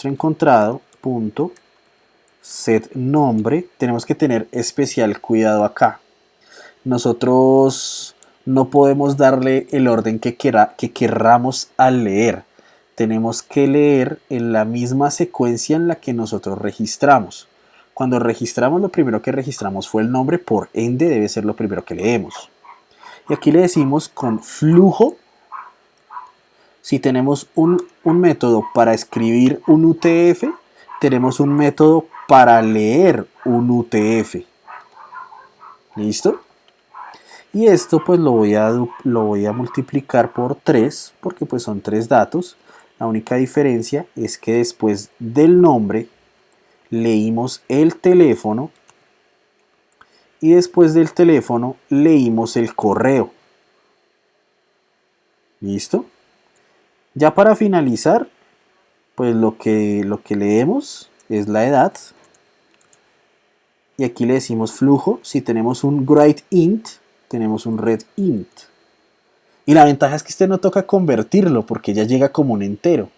encontrado set nombre. Tenemos que tener especial cuidado acá. Nosotros no podemos darle el orden que querramos al leer. Tenemos que leer en la misma secuencia en la que nosotros registramos. Cuando registramos, lo primero que registramos fue el nombre, por ende debe ser lo primero que leemos. Y aquí le decimos con flujo, si tenemos un método para escribir un UTF, tenemos un método para leer un UTF. ¿Listo? Y esto pues lo voy a multiplicar por 3, porque pues son 3 datos. La única diferencia es que después del nombre leímos el teléfono y después del teléfono leímos el correo. ¿Listo? Ya para finalizar, pues lo que leemos es la edad. Y aquí le decimos flujo. Si tenemos un write int, tenemos un read int. Y la ventaja es que este no toca convertirlo porque ya llega como un entero.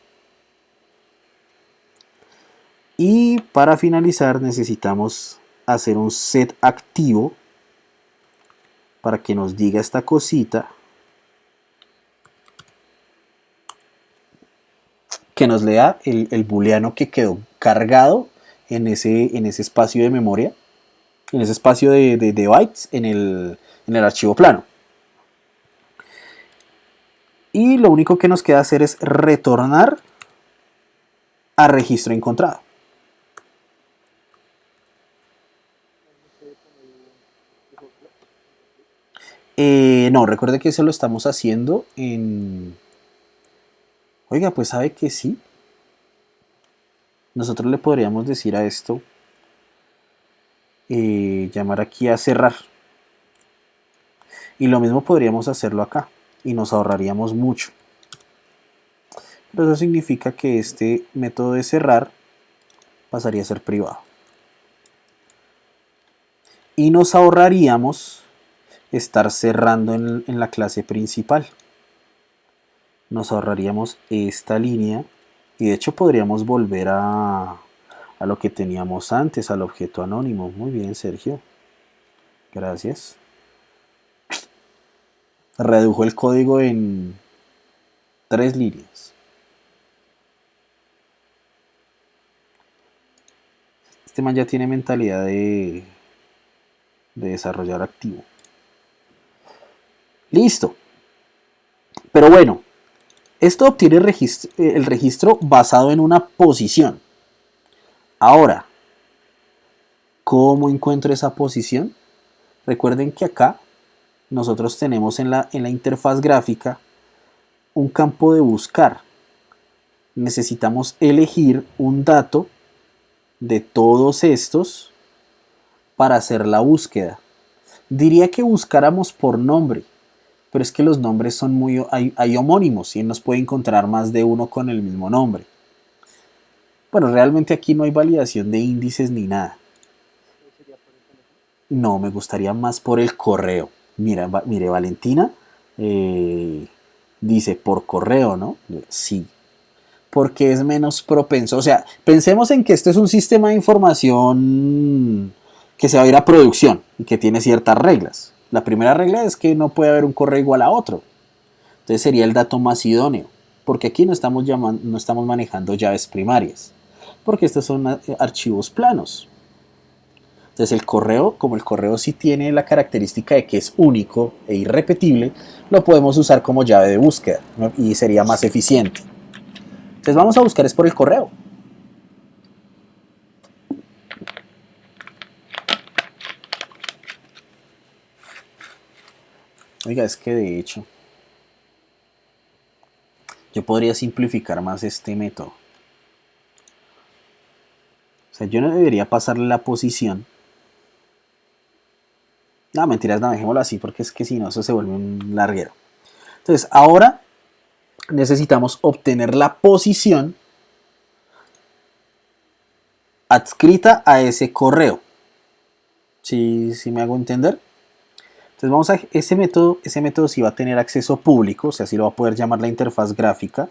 Y para finalizar necesitamos hacer un set activo para que nos diga esta cosita, que nos lea el booleano que quedó cargado en ese espacio de memoria, en ese espacio de bytes en el archivo plano. Y lo único que nos queda hacer es retornar a registro encontrado. No, recuerde que eso lo estamos haciendo en... Oiga, pues sabe que sí. Nosotros le podríamos decir a esto, llamar aquí a cerrar. Y lo mismo podríamos hacerlo acá. Y nos ahorraríamos mucho. Pero eso significa que este método de cerrar pasaría a ser privado. Y nos ahorraríamos estar cerrando en la clase principal. Nos ahorraríamos esta línea y de hecho podríamos volver a lo que teníamos antes, al objeto anónimo. Muy bien, Sergio. Gracias. Redujo el código en 3 líneas. Este man ya tiene mentalidad de desarrollar activo. Listo. Pero bueno, Esto obtiene el registro basado en una posición. Ahora, ¿cómo encuentro esa posición? Recuerden que acá nosotros tenemos en la interfaz gráfica un campo de buscar. Necesitamos elegir un dato de todos estos para hacer la búsqueda. Diría que buscáramos por nombre, pero es que los nombres son hay homónimos y nos puede encontrar más de uno con el mismo nombre. Bueno, realmente aquí no hay validación de índices ni nada. No, me gustaría más por el correo. Mire, Valentina dice por correo, ¿no? Sí, porque es menos propenso. O sea, pensemos en que esto es un sistema de información que se va a ir a producción y que tiene ciertas reglas. La primera regla es que no puede haber un correo igual a otro. Entonces sería el dato más idóneo, porque aquí no estamos manejando llaves primarias, porque estos son archivos planos. Entonces el correo, como el correo sí tiene la característica de que es único e irrepetible, lo podemos usar como llave de búsqueda, ¿no? Y sería más eficiente. Entonces vamos a buscar es por el correo. Oiga, es que de hecho yo podría simplificar más este método. O sea, yo no debería pasarle la posición. No, mentiras, no, dejémoslo así porque es que si no, eso se vuelve un larguero. Entonces, ahora necesitamos obtener la posición adscrita a ese correo. ¿Sí me hago entender? Entonces vamos a ese método sí va a tener acceso público, o sea, sí lo va a poder llamar la interfaz gráfica.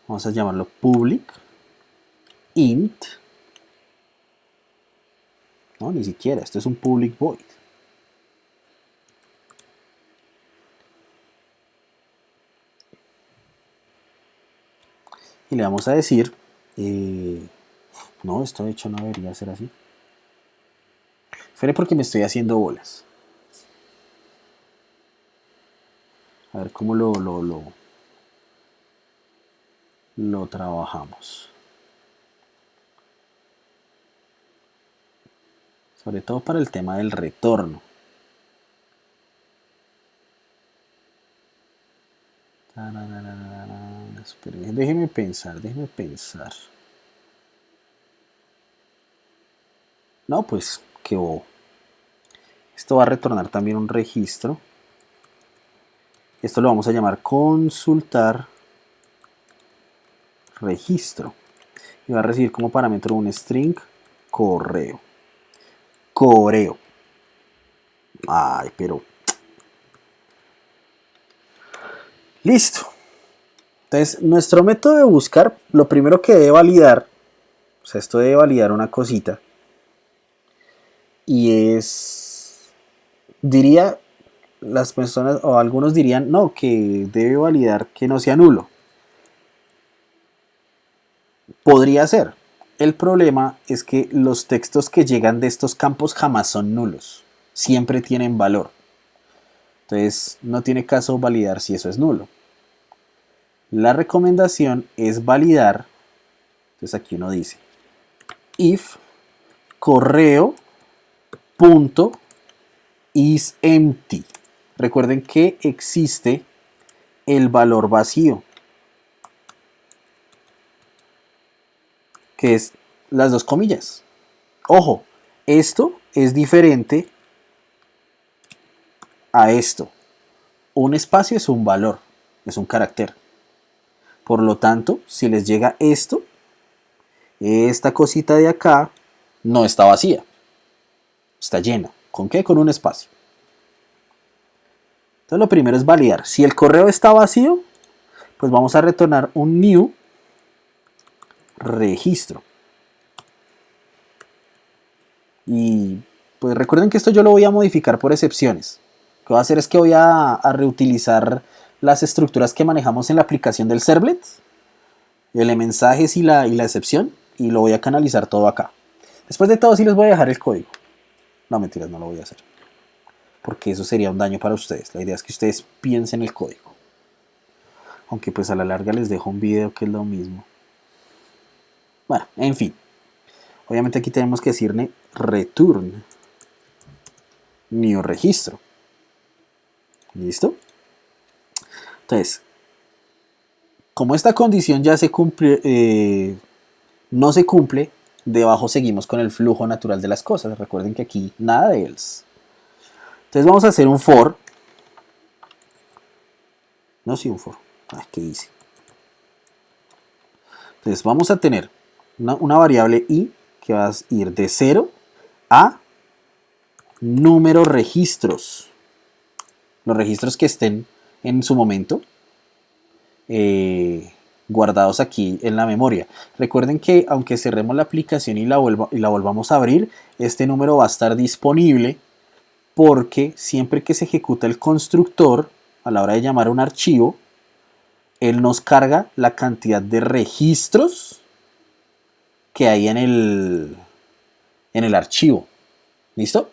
Vamos a llamarlo public int. No, ni siquiera, esto es un public void. Y le vamos a decir, no, esto de hecho no debería ser así. Espere porque me estoy haciendo bolas. A ver cómo lo trabajamos. Sobre todo para el tema del retorno. Déjeme pensar. No, pues, qué bobo. Esto va a retornar también un registro. Esto lo vamos a llamar consultar registro. Y va a recibir como parámetro un string correo. Coreo. Ay, pero... Listo. Entonces, nuestro método de buscar, lo primero que debe validar, o sea, esto debe validar una cosita, y es, diría, las personas, o algunos dirían, no, que debe validar que no sea nulo. Podría ser. El problema es que los textos que llegan de estos campos jamás son nulos, siempre tienen valor. Entonces, no tiene caso validar si eso es nulo. La recomendación es validar, entonces aquí uno dice, if correo punto is empty. Recuerden que existe el valor vacío, que es las dos comillas. Ojo, esto es diferente a esto. Un espacio es un valor, es un carácter. Por lo tanto, si les llega esto, esta cosita de acá no está vacía, está llena. ¿Con qué? Con un espacio. Entonces lo primero es validar. Si el correo está vacío, pues vamos a retornar un new registro. Y pues recuerden que esto yo lo voy a modificar por excepciones. Lo que voy a hacer es que voy a reutilizar las estructuras que manejamos en la aplicación del servlet, el mensajes y la excepción, y lo voy a canalizar todo acá. Después de todo sí les voy a dejar el código. No, mentiras, no lo voy a hacer, porque eso sería un daño para ustedes. La idea es que ustedes piensen el código. Aunque pues a la larga les dejo un video que es lo mismo. Bueno, en fin. Obviamente aquí tenemos que decirle return new registro. ¿Listo? Entonces, como esta condición ya se cumple, no se cumple, debajo seguimos con el flujo natural de las cosas. Recuerden que aquí nada de else. Entonces vamos a hacer un for. No, sí, un for. ¿Qué hice? Entonces vamos a tener una variable i que va a ir de 0 a número registros. Los registros que estén en su momento guardados aquí en la memoria. Recuerden que aunque cerremos la aplicación y la volvamos a abrir, este número va a estar disponible porque siempre que se ejecuta el constructor a la hora de llamar a un archivo, él nos carga la cantidad de registros que hay en el archivo. ¿Listo?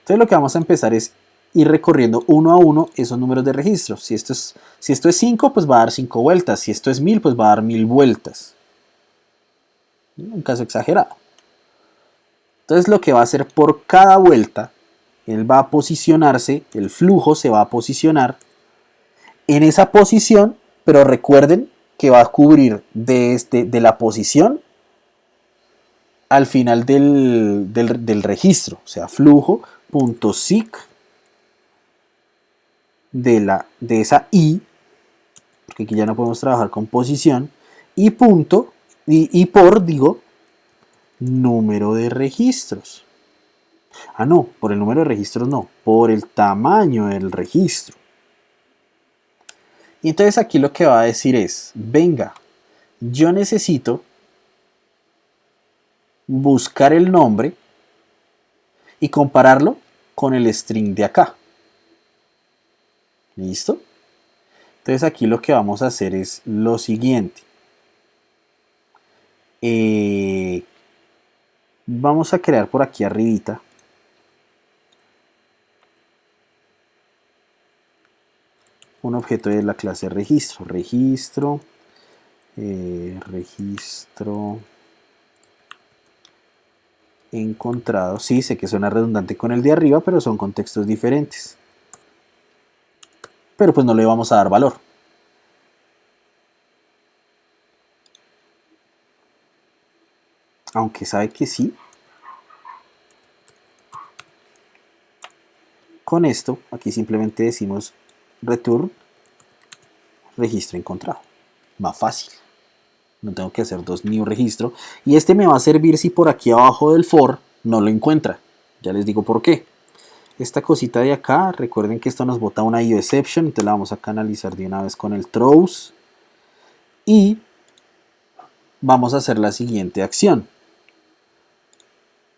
Entonces lo que vamos a empezar es ir recorriendo uno a uno esos números de registro. Si esto es 5, pues va a dar 5 vueltas. Si esto es 1000, pues va a dar 1000 vueltas. Un caso exagerado. Entonces lo que va a hacer por cada vuelta, él va a posicionarse, el flujo se va a posicionar en esa posición, pero recuerden que va a cubrir de la posición al final del registro, o sea, flujo.seek de esa i, porque aquí ya no podemos trabajar con posición, y por número de registros. No, por el número de registros no, por el tamaño del registro. Y entonces aquí lo que va a decir es, venga, yo necesito buscar el nombre y compararlo con el string de acá. ¿Listo? Entonces aquí lo que vamos a hacer es lo siguiente. Vamos a crear por aquí arribita un objeto de la clase registro. Registro encontrado. Sí, sé que suena redundante con el de arriba, pero son contextos diferentes. Pero pues no le vamos a dar valor. Aunque sabe que sí. Con esto, aquí simplemente decimos return registro encontrado. Más fácil. No tengo que hacer dos new registro. Y este me va a servir si por aquí abajo del for no lo encuentra. Ya les digo por qué. Esta cosita de acá, recuerden que esto nos bota una IOException, entonces la vamos a canalizar de una vez con el throws. Y vamos a hacer la siguiente acción.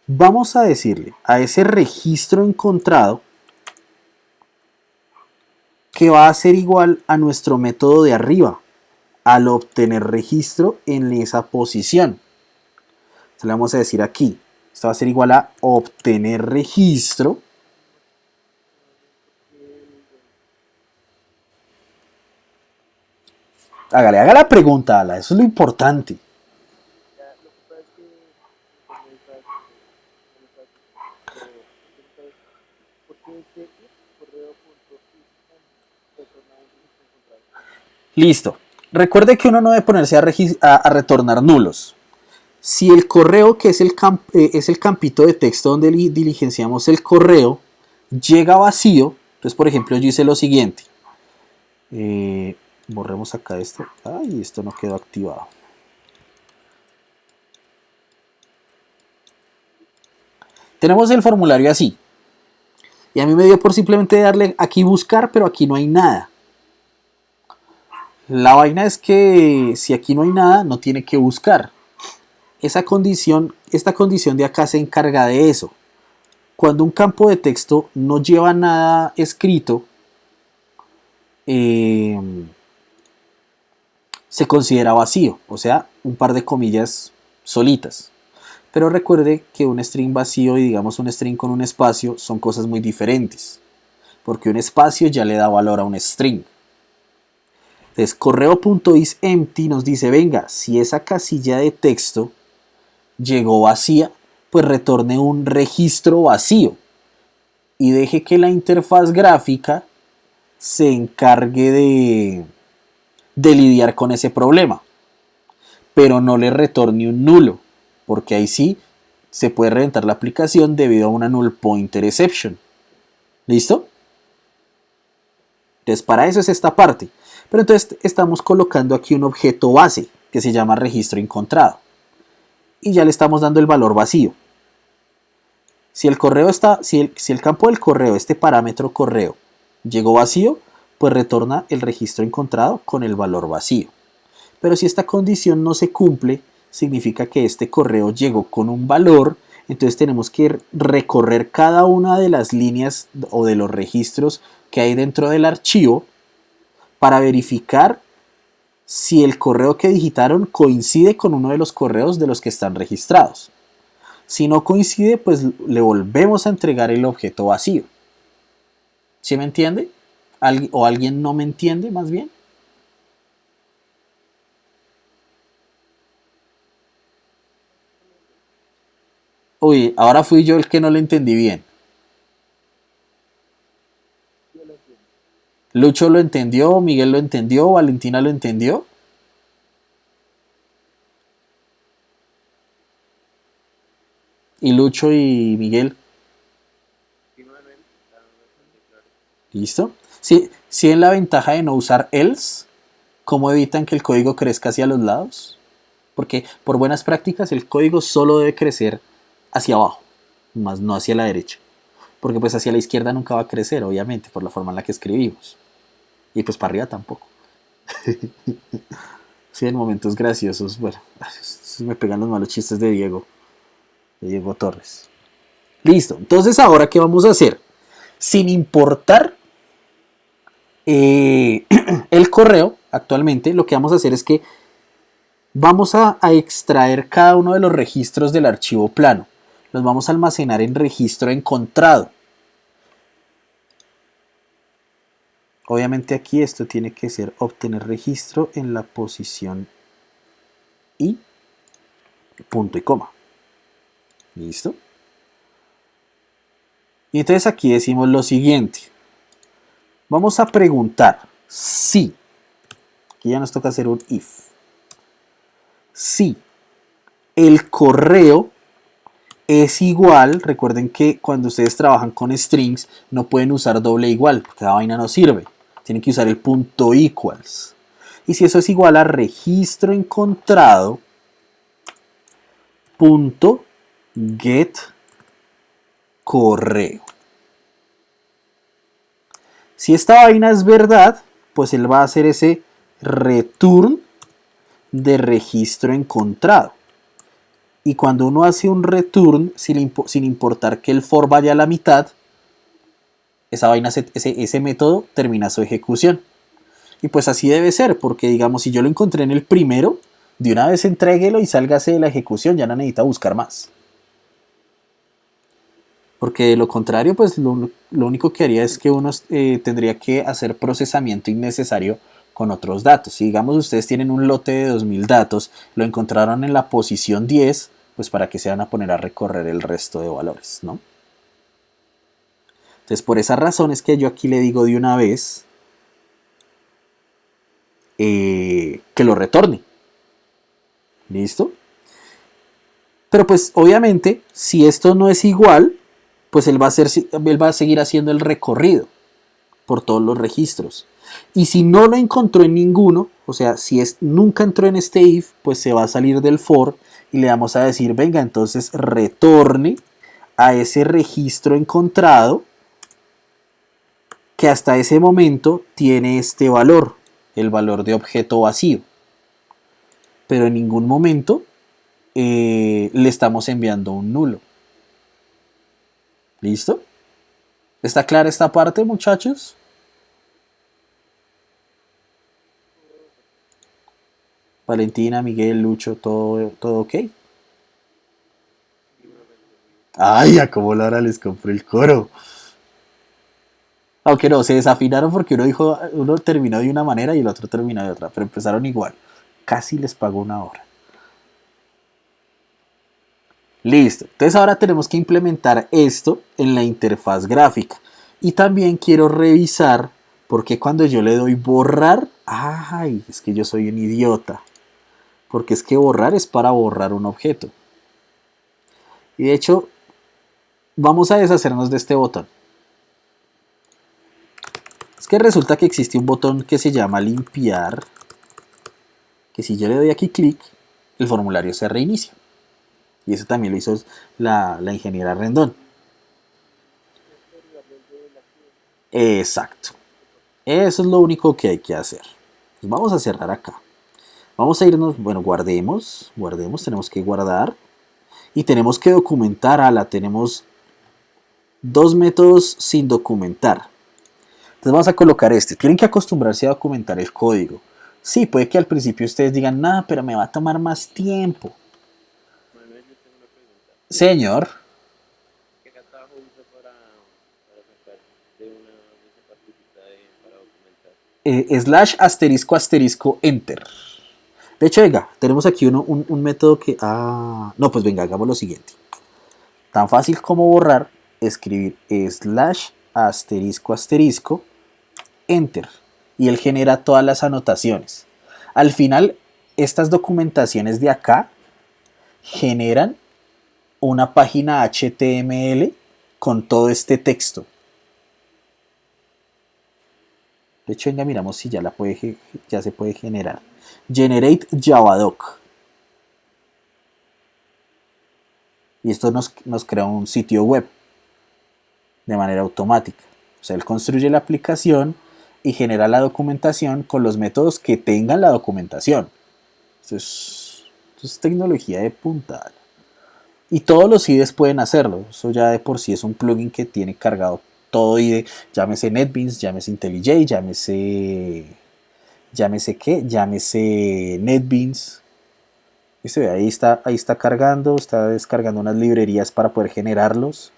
Vamos a decirle a ese registro encontrado que va a ser igual a nuestro método de arriba, al obtener registro en esa posición. Entonces le vamos a decir aquí, esto va a ser igual a obtener registro haga la pregunta, Ala, eso es lo importante. Listo. Recuerde que uno no debe ponerse a retornar nulos. Si el correo, que es el campito de texto donde diligenciamos el correo, llega vacío, entonces por ejemplo yo hice lo siguiente. Borremos acá esto. Ay, esto no quedó activado. Tenemos el formulario así. Y a mí me dio por simplemente darle aquí buscar, pero aquí no hay nada. La vaina es que si aquí no hay nada, no tiene que buscar. Esta condición de acá se encarga de eso. Cuando un campo de texto no lleva nada escrito, se considera vacío, o sea, un par de comillas solitas. Pero recuerde que un string vacío y digamos un string con un espacio son cosas muy diferentes. porque un espacio ya le da valor a un string. Entonces, correo.isEmpty nos dice, venga, si esa casilla de texto llegó vacía, pues retorne un registro vacío y deje que la interfaz gráfica se encargue de lidiar con ese problema. Pero no le retorne un nulo, porque ahí sí se puede reventar la aplicación debido a una null pointer exception. ¿Listo? Entonces para eso es esta parte. Pero entonces estamos colocando aquí un objeto base que se llama registro encontrado. Y ya le estamos dando el valor vacío. Si el correo está, si el campo del correo, este parámetro correo, llegó vacío, pues retorna el registro encontrado con el valor vacío. Pero si esta condición no se cumple, significa que este correo llegó con un valor, entonces tenemos que recorrer cada una de las líneas o de los registros que hay dentro del archivo para verificar si el correo que digitaron coincide con uno de los correos de los que están registrados. Si no coincide, pues le volvemos a entregar el objeto vacío. ¿Sí me entiende? ¿O alguien no me entiende más bien? Uy, ahora fui yo el que no lo entendí bien. Lucho lo entendió, Miguel lo entendió, Valentina lo entendió. Y Lucho y Miguel. ¿Listo? Si en la ventaja de no usar else, ¿cómo evitan que el código crezca hacia los lados? Porque por buenas prácticas el código solo debe crecer hacia abajo, más no hacia la derecha. Porque pues hacia la izquierda nunca va a crecer, obviamente, por la forma en la que escribimos. Y pues para arriba tampoco. Sí, en momentos graciosos, bueno, me pegan los malos chistes de Diego Torres. Listo, entonces ahora ¿qué vamos a hacer? Sin importar el correo, actualmente lo que vamos a hacer es que vamos a extraer cada uno de los registros del archivo plano. Los vamos a almacenar en registro encontrado. Obviamente aquí esto tiene que ser obtener registro en la posición y punto y coma. ¿Listo? Y entonces aquí decimos lo siguiente. Vamos a preguntar si, aquí ya nos toca hacer un if, si el correo es igual, recuerden que cuando ustedes trabajan con strings no pueden usar doble igual, porque la vaina no sirve. Tienen que usar el punto equals. Y si eso es igual a registro encontrado punto get correo. Si esta vaina es verdad, pues él va a hacer ese return de registro encontrado. Y cuando uno hace un return, sin importar que el for vaya a la mitad, esa vaina, ese método termina su ejecución. Y pues así debe ser, porque digamos, si yo lo encontré en el primero, de una vez entréguelo y sálgase de la ejecución, ya no necesita buscar más. Porque de lo contrario, pues lo único que haría es que uno tendría que hacer procesamiento innecesario con otros datos. Si digamos ustedes tienen un lote de 2000 datos, lo encontraron en la posición 10, pues para que se van a poner a recorrer el resto de valores, ¿no? Entonces por esa razón es que yo aquí le digo de una vez que lo retorne. ¿Listo? Pero pues obviamente si esto no es igual, pues él va a seguir haciendo el recorrido por todos los registros. Y si no lo encontró en ninguno, o sea, si nunca entró en este if, pues se va a salir del for y le vamos a decir, venga, entonces retorne a ese registro encontrado que hasta ese momento tiene este valor, el valor de objeto vacío. Pero en ningún momento le estamos enviando un nulo. ¿Listo? ¿Está clara esta parte, muchachos? Valentina, Miguel, Lucho, todo ok. Ay, a cómo Laura les compré el coro. Aunque no, se desafinaron porque uno dijo, uno terminó de una manera y el otro terminó de otra, pero empezaron igual. Casi les pagó una hora. Listo. Entonces ahora tenemos que implementar esto en la interfaz gráfica. Y también quiero revisar porque cuando yo le doy borrar, ay, es que yo soy un idiota. Porque es que borrar es para borrar un objeto. Y de hecho, vamos a deshacernos de este botón. Es que resulta que existe un botón que se llama limpiar, que si yo le doy aquí clic, el formulario se reinicia. Y eso también lo hizo la ingeniera Rendón. Exacto. Eso es lo único que hay que hacer. Pues vamos a cerrar acá. Vamos a irnos, bueno, guardemos, tenemos que guardar. Y tenemos que documentar, tenemos dos métodos sin documentar. Entonces vamos a colocar este. Tienen que acostumbrarse a documentar el código. Sí, puede que al principio ustedes digan, nada, pero me va a tomar más tiempo. Manuel, yo tengo una pregunta. Señor, ¿Qué atajo usa para sacar de esa partecita para documentar? slash asterisco asterisco enter. De hecho, venga, tenemos aquí un método que... no, pues venga, hagamos lo siguiente. Tan fácil como borrar, escribir slash asterisco asterisco enter. Y él genera todas las anotaciones. Al final, estas documentaciones de acá generan una página HTML con todo este texto. De hecho, venga, miramos si ya se puede generar. Generate Javadoc. Y esto nos crea un sitio web de manera automática. O sea, él construye la aplicación y genera la documentación con los métodos que tengan la documentación. Esto es tecnología de punta. Y todos los IDEs pueden hacerlo. Eso ya de por sí es un plugin que tiene cargado todo IDE. Llámese NetBeans, llámese IntelliJ, llámese qué, llámese NetBeans. Ahí está cargando, está descargando unas librerías para poder generarlos.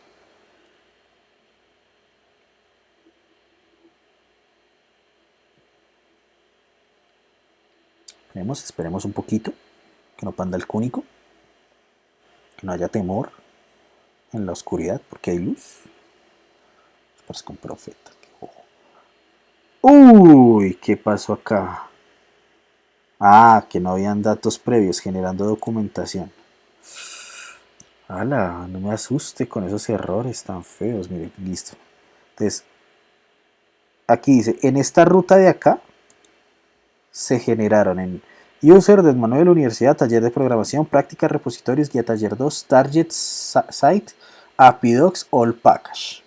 Esperemos un poquito, que no panda el cúnico, que no haya temor en la oscuridad, porque hay luz. Parezco un profeta. Uy, ¿qué pasó acá? Que no habían datos previos generando documentación. ¡Hala! No me asuste con esos errores tan feos. Miren, listo. Entonces, aquí dice, en esta ruta de acá se generaron en user del manual de la universidad, taller de programación, prácticas, repositorios, guía taller 2, target, site, API docs, all package.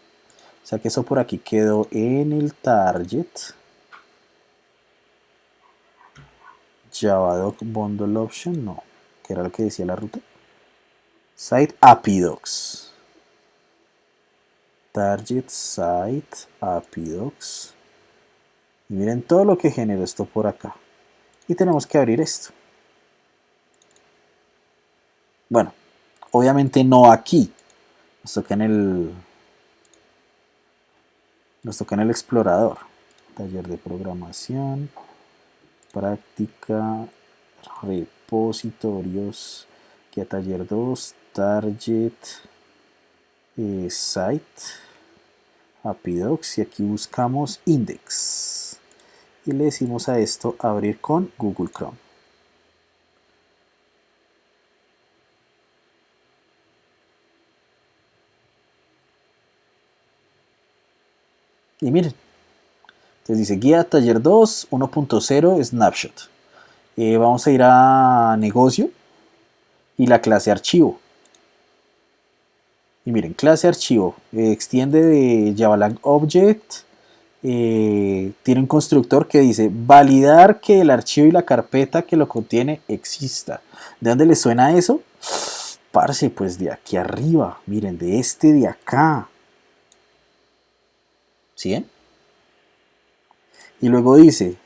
O sea que eso por aquí quedó en el target. Javadoc bundle option, no, que era lo que decía la ruta. Site API docs. Target site API docs. Y miren todo lo que generó esto por acá. Y tenemos que abrir esto. Bueno, obviamente no aquí. Nos toca en el explorador. Taller de programación. Práctica. Repositorios. Guía taller 2. Target. Site. API docs. Y aquí buscamos index. Y le decimos a esto abrir con Google Chrome. Y miren, entonces dice guía taller 2 1.0 snapshot. Vamos a ir a negocio y la clase archivo. Y miren, clase archivo, extiende de JavaLang Object, tiene un constructor que dice validar que el archivo y la carpeta que lo contiene exista. ¿De dónde le suena eso? Parce, pues de aquí arriba, miren, de este de acá. ¿Sí? Y luego dice,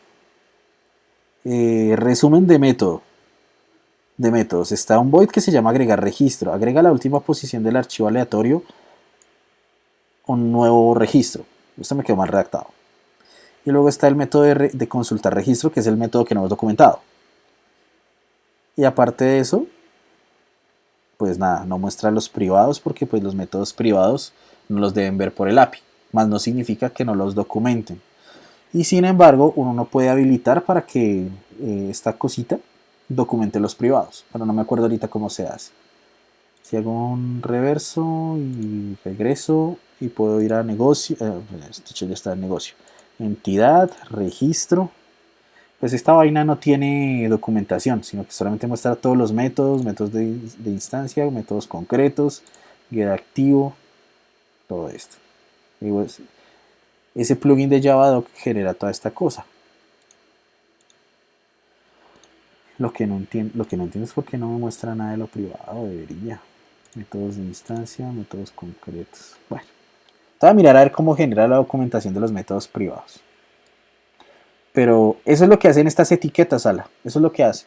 resumen de método. De métodos. Está un void que se llama agregar registro. Agrega la última posición del archivo aleatorio un nuevo registro. Esto me quedó mal redactado. Y luego está el método de consultar registro, que es el método que no hemos documentado. Y aparte de eso, pues nada, no muestra los privados porque pues los métodos privados no los deben ver por el API, más no significa que no los documenten. Y sin embargo, uno no puede habilitar para que esta cosita documente los privados, pero no me acuerdo ahorita cómo se hace. Si hago un reverso y regreso y puedo ir a negocio, esto ya está en negocio, entidad, registro, pues esta vaina no tiene documentación, sino que solamente muestra todos los métodos, métodos de instancia, métodos concretos, guía activo, todo esto. Y pues, ese plugin de Javadoc genera toda esta cosa. Lo que no entiendo es por qué no me muestra nada de lo privado, debería. Métodos de instancia, métodos concretos. Bueno, voy a mirar a ver cómo genera la documentación de los métodos privados. Pero eso es lo que hacen estas etiquetas, Ala. Eso es lo que hace.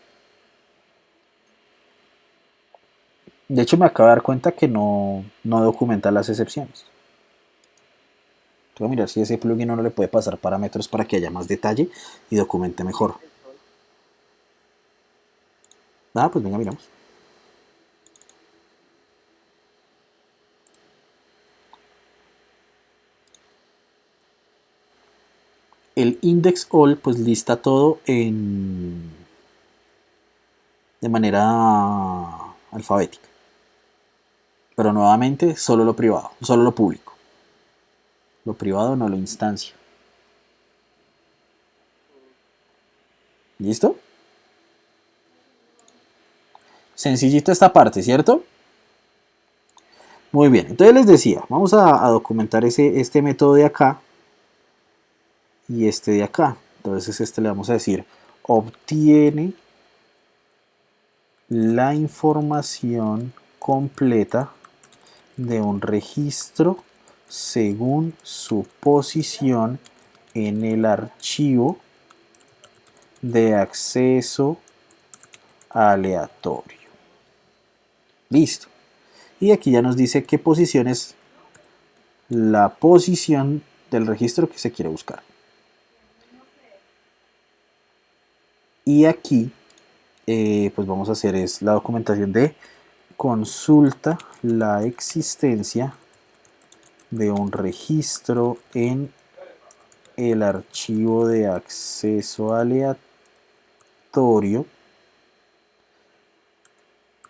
De hecho, me acabo de dar cuenta que no documenta las excepciones. Voy a mirar si ese plugin no le puede pasar parámetros para que haya más detalle y documente mejor. Ah, pues venga, miramos. El index all pues lista todo de manera alfabética. Pero nuevamente solo lo privado, solo lo público. Lo privado no lo instancia. ¿Listo? Sencillito esta parte, ¿cierto? Muy bien, entonces les decía, vamos a documentar este método de acá y este de acá. Entonces este le vamos a decir, obtiene la información completa de un registro según su posición en el archivo de acceso aleatorio. Listo. Y aquí ya nos dice qué posición es la posición del registro que se quiere buscar. Y aquí pues vamos a hacer es la documentación de consulta la existencia de un registro en el archivo de acceso aleatorio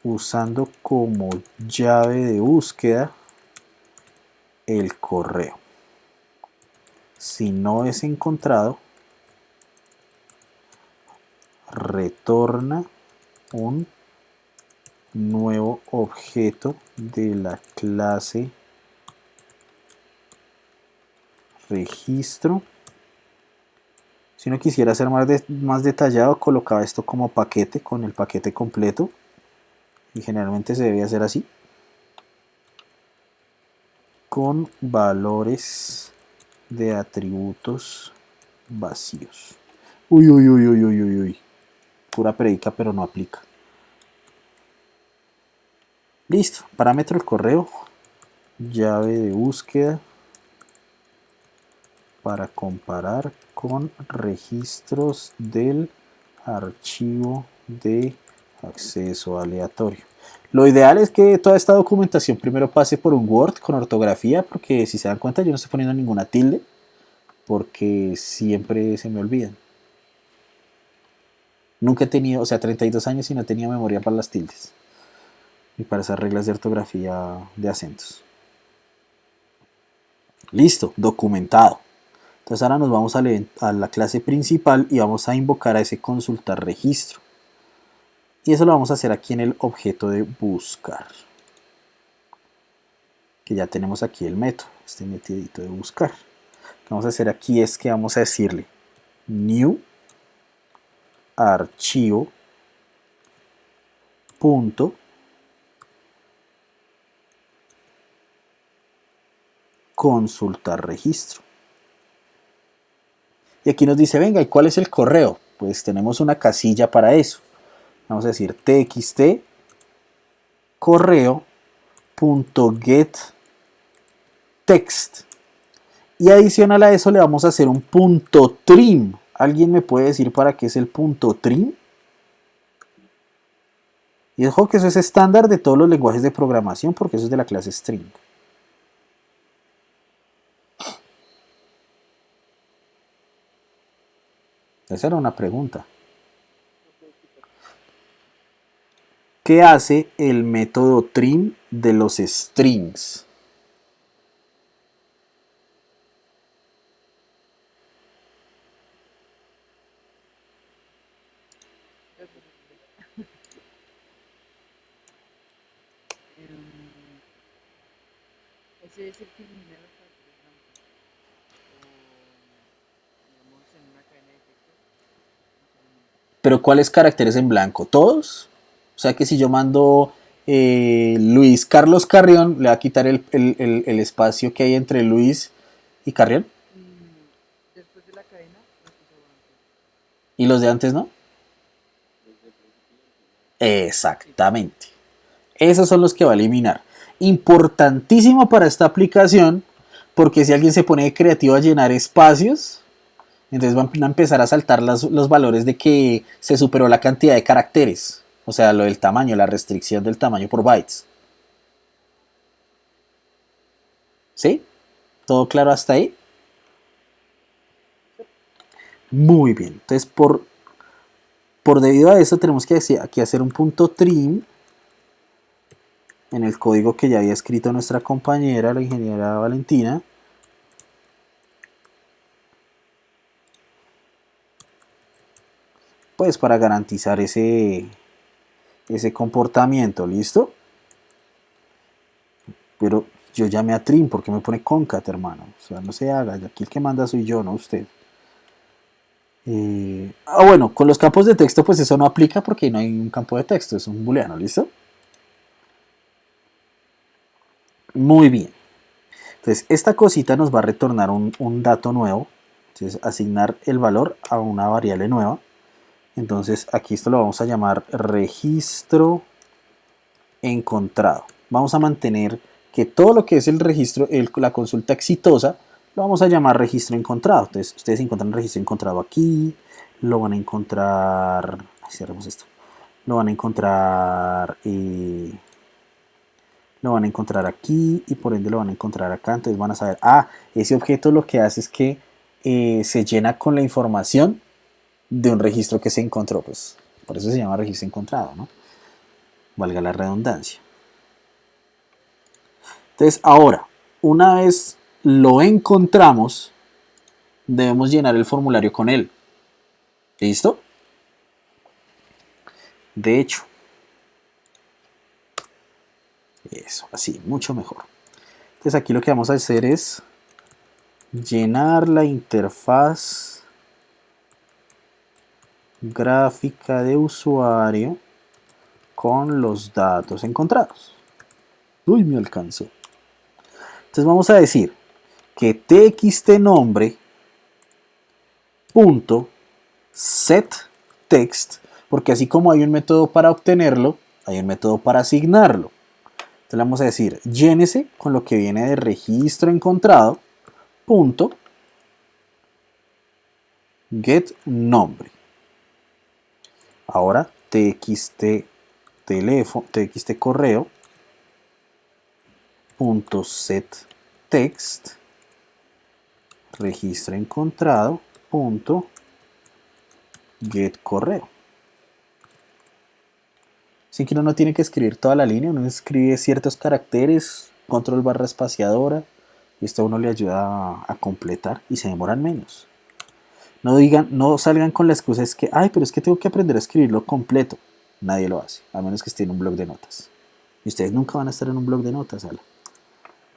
usando como llave de búsqueda el correo. Si no es encontrado, retorna un nuevo objeto de la clase registro. Si uno quisiera ser más detallado, colocaba esto como paquete con el paquete completo y generalmente se debe hacer así, con valores de atributos vacíos. Uy, uy, uy, uy, uy, uy, uy. Pura predica, pero no aplica. Listo, parámetro del correo, llave de búsqueda para comparar con registros del archivo de acceso aleatorio. Lo ideal es que toda esta documentación primero pase por un Word con ortografía, porque si se dan cuenta yo no estoy poniendo ninguna tilde, porque siempre se me olvidan. Nunca he tenido, o sea, 32 años y no tenía memoria para las tildes y para esas reglas de ortografía de acentos. Listo, documentado. Entonces ahora nos vamos a la clase principal y vamos a invocar a ese consultar registro. Y eso lo vamos a hacer aquí en el objeto de buscar. Que ya tenemos aquí el método, este metidito de buscar. Lo que vamos a hacer aquí es que vamos a decirle new archivo punto consultar registro. Y aquí nos dice, venga, ¿y cuál es el correo? Pues tenemos una casilla para eso. Vamos a decir txt correo.getText. Y adicional a eso le vamos a hacer un punto trim. ¿Alguien me puede decir para qué es el punto trim? Y ojo que eso es estándar de todos los lenguajes de programación porque eso es de la clase string. Esa era una pregunta. ¿Qué hace el método trim de los strings? Ese es el que elimina los caracteres blancos. O, digamos, en una cadena de texto. ¿Pero cuáles caracteres en blanco? ¿Todos? O sea que si yo mando Luis Carlos Carrión, le va a quitar el espacio que hay entre Luis y Carrión. Después de la cadena, los puso blancos. ¿Y los de antes no? Desde el principio y al final. Exactamente. Esos son los que va a eliminar. Importantísimo para esta aplicación, porque si alguien se pone creativo a llenar espacios, entonces van a empezar a saltar los valores de que se superó la cantidad de caracteres. O sea, lo del tamaño, la restricción del tamaño por bytes. ¿Sí? ¿Todo claro hasta ahí? Muy bien. Entonces, por debido a eso, tenemos que aquí hacer un punto trim en el código que ya había escrito nuestra compañera, la ingeniera Valentina. Pues para garantizar ese comportamiento, ¿listo? Pero yo llamé a trim porque me pone concat, hermano. O sea, no se haga. Aquí el que manda soy yo, no usted. Bueno, con los campos de texto pues eso no aplica porque no hay un campo de texto, es un booleano, ¿listo? Muy bien. Entonces esta cosita nos va a retornar un dato nuevo. Entonces asignar el valor a una variable nueva. Entonces aquí esto lo vamos a llamar registro encontrado. Vamos a mantener que todo lo que es el registro, la consulta exitosa, lo vamos a llamar registro encontrado. Entonces ustedes encuentran el registro encontrado aquí, lo van a encontrar, cerremos esto, lo van a encontrar aquí y por ende lo van a encontrar acá. Entonces van a saber, ese objeto lo que hace es que se llena con la información de un registro que se encontró, pues por eso se llama registro encontrado, ¿no? Valga la redundancia. Entonces ahora, una vez lo encontramos, debemos llenar el formulario con él. ¿Listo? De hecho, eso, así, mucho mejor. Entonces aquí lo que vamos a hacer es llenar la interfaz gráfica de usuario con los datos encontrados. Uy, me alcanzó. Entonces vamos a decir que txtNombre punto setText, porque así como hay un método para obtenerlo, hay un método para asignarlo. Entonces le vamos a decir llénese con lo que viene de registro encontrado punto getNombre. Ahora txt correo punto setText registro encontrado punto get correo. Así que uno no tiene que escribir toda la línea, uno escribe ciertos caracteres, control barra espaciadora, y esto a uno le ayuda a completar y se demoran menos. No salgan con la excusa es que, pero es que tengo que aprender a escribirlo completo. Nadie lo hace, a menos que esté en un blog de notas. Y ustedes nunca van a estar en un blog de notas, ala.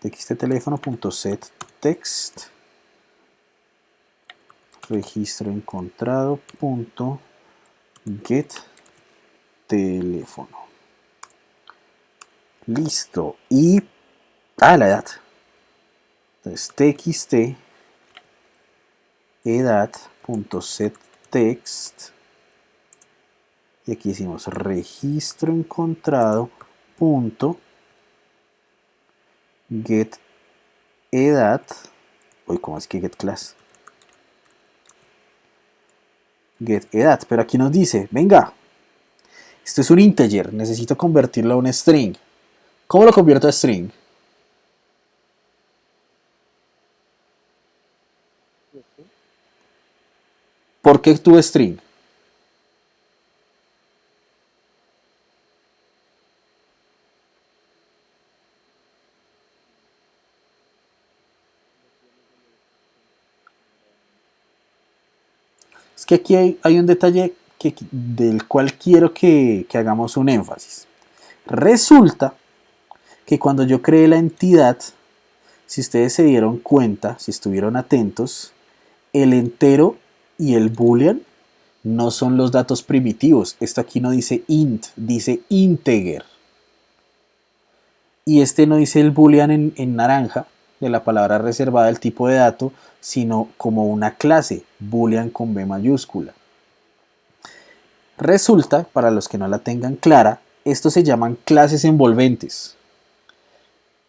txtTelefono.setText registro encontrado punto get teléfono. Listo. Y la edad. Entonces txt edad.setText y aquí hicimos registro encontrado punto get edad Uy, ¿cómo es que get class? Get edad, pero aquí nos dice, venga, esto es un integer, necesito convertirlo a un string. ¿Cómo lo convierto a string? No sé. ¿Por qué tu string? Es que aquí hay un detalle del cual quiero que hagamos un énfasis. Resulta que cuando yo creé la entidad, si ustedes se dieron cuenta, si estuvieron atentos, el entero y el boolean no son los datos primitivos. Esto aquí no dice int, dice integer. Y este no dice el boolean en naranja de la palabra reservada del tipo de dato, sino como una clase, boolean con B mayúscula. Resulta, para los que no la tengan clara, estos se llaman clases envolventes.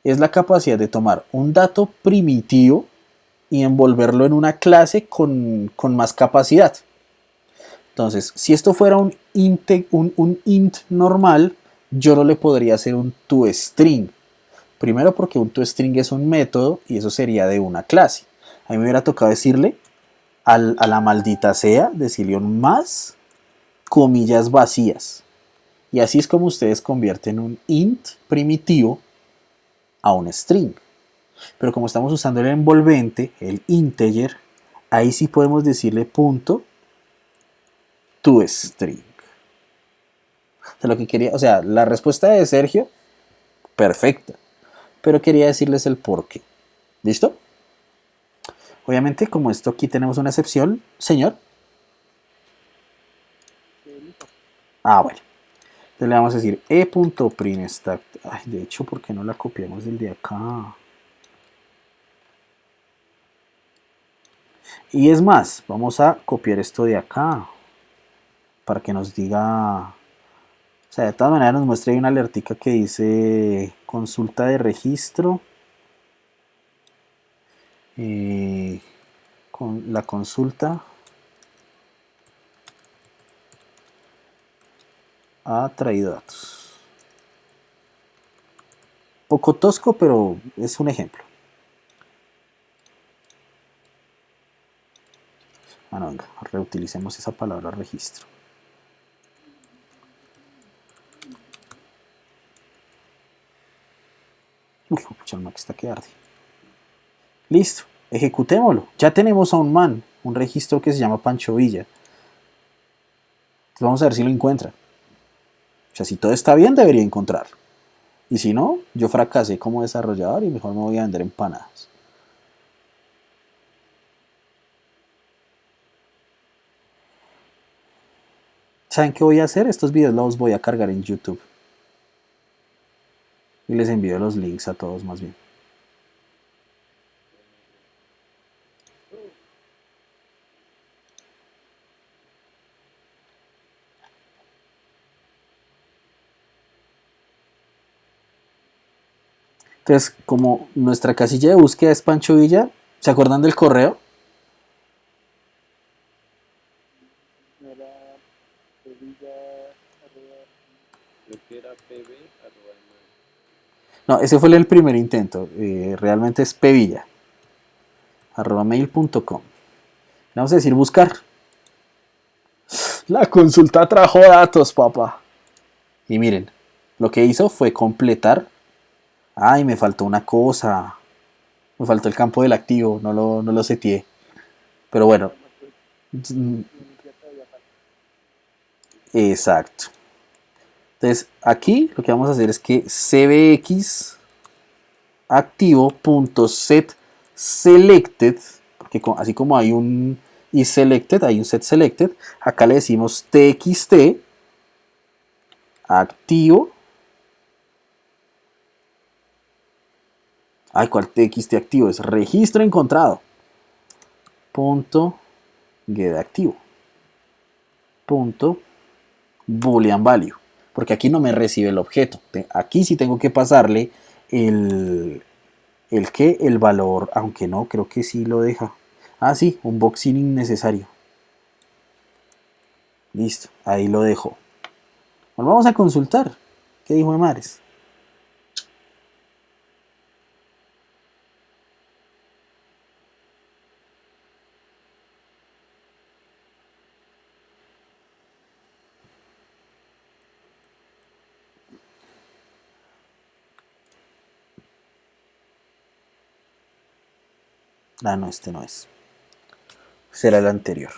Es la capacidad de tomar un dato primitivo y envolverlo en una clase con más capacidad. Entonces, si esto fuera un int normal, yo no le podría hacer un toString. Primero porque un toString es un método y eso sería de una clase. A mí me hubiera tocado decirle a la maldita sea, decirle un más, comillas vacías. Y así es como ustedes convierten un int primitivo a un string. Pero como estamos usando el envolvente, el integer, ahí sí podemos decirle punto toString. O sea, lo que quería, o sea, la respuesta de Sergio, perfecta. Pero quería decirles el por qué. ¿Listo? Obviamente, como esto aquí tenemos una excepción, señor. Ah, bueno. Entonces le vamos a decir e.printStack. Ay, de hecho, ¿por qué no la copiamos del de acá? Y es más, vamos a copiar esto de acá para que nos diga, o sea, de todas maneras nos muestra ahí una alertica que dice consulta de registro, con la consulta ha traído datos. Poco tosco, pero es un ejemplo. Bueno, venga, reutilicemos esa palabra registro. Uy, pucha, el Mac está que arde. Listo, ejecutémoslo. Ya tenemos a un man, un registro que se llama Pancho Villa. Entonces vamos a ver si lo encuentra. O sea, si todo está bien, debería encontrarlo. Y si no, yo fracasé como desarrollador y mejor me voy a vender empanadas. ¿Saben qué voy a hacer? Estos videos los voy a cargar en YouTube. Y les envío los links a todos más bien. Entonces, como nuestra casilla de búsqueda es Pancho Villa, ¿se acuerdan del correo? No era Sevilla, creo que era pb, No, ese fue el primer intento. Realmente es pevilla. @mail.com. Vamos a decir buscar. La consulta trajo datos, papá. Y miren, lo que hizo fue completar. Ay, me faltó una cosa. Me faltó el campo del activo, no lo seteé. Pero bueno. Exacto. Entonces, aquí lo que vamos a hacer es que cbx activo.set selected, porque así como hay un isSelected, hay un set selected, acá le decimos txt activo. Ay, ¿cuál txt activo? Es registro encontrado. Punto get activo. Punto boolean value. Porque aquí no me recibe el objeto. Aquí sí tengo que pasarle ¿El qué? El valor, aunque no, creo que sí lo deja. Ah, sí, un boxing innecesario. Listo, ahí lo dejo. Bueno, vamos a consultar. ¿Qué dijo Emares? Ah, no, este no es. Será el anterior.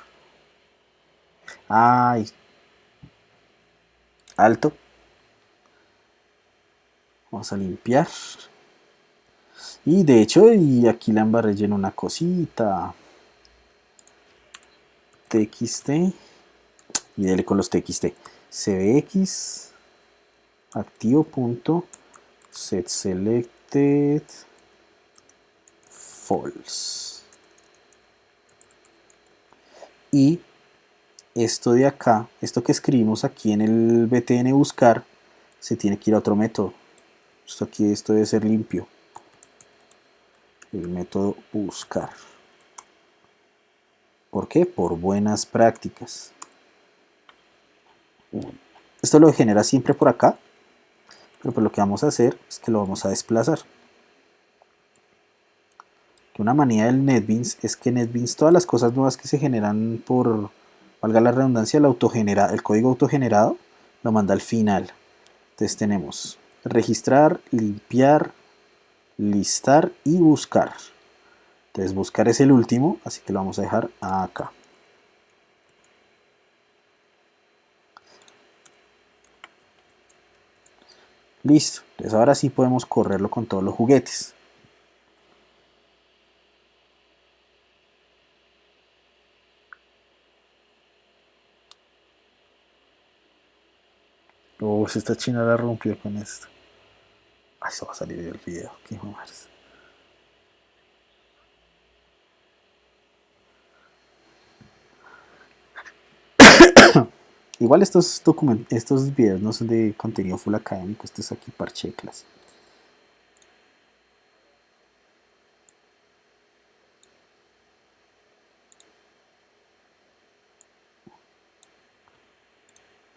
Ay, alto. Vamos a limpiar. Y de hecho, y aquí la embarré en una cosita. TXT. Y dele con los TXT. CBX. Activo punto. Set selected. False. Y esto de acá, esto que escribimos aquí en el btn buscar, se tiene que ir a otro método. Esto aquí, esto debe ser limpio. El método buscar. ¿Por qué? Por buenas prácticas. Esto lo genera siempre por acá, pero pues lo que vamos a hacer es que lo vamos a desplazar. Una manía del NetBeans es que NetBeans, todas las cosas nuevas que se generan por, valga la redundancia, el código autogenerado, lo manda al final. Entonces tenemos registrar, limpiar, listar y buscar. Entonces buscar es el último, así que lo vamos a dejar acá. Listo, entonces ahora sí podemos correrlo con todos los juguetes. Esta china la rompió con esto. Ay, eso va a salir del video, qué mamas. Igual estos videos no son de contenido full académico, esto es aquí parche de clase.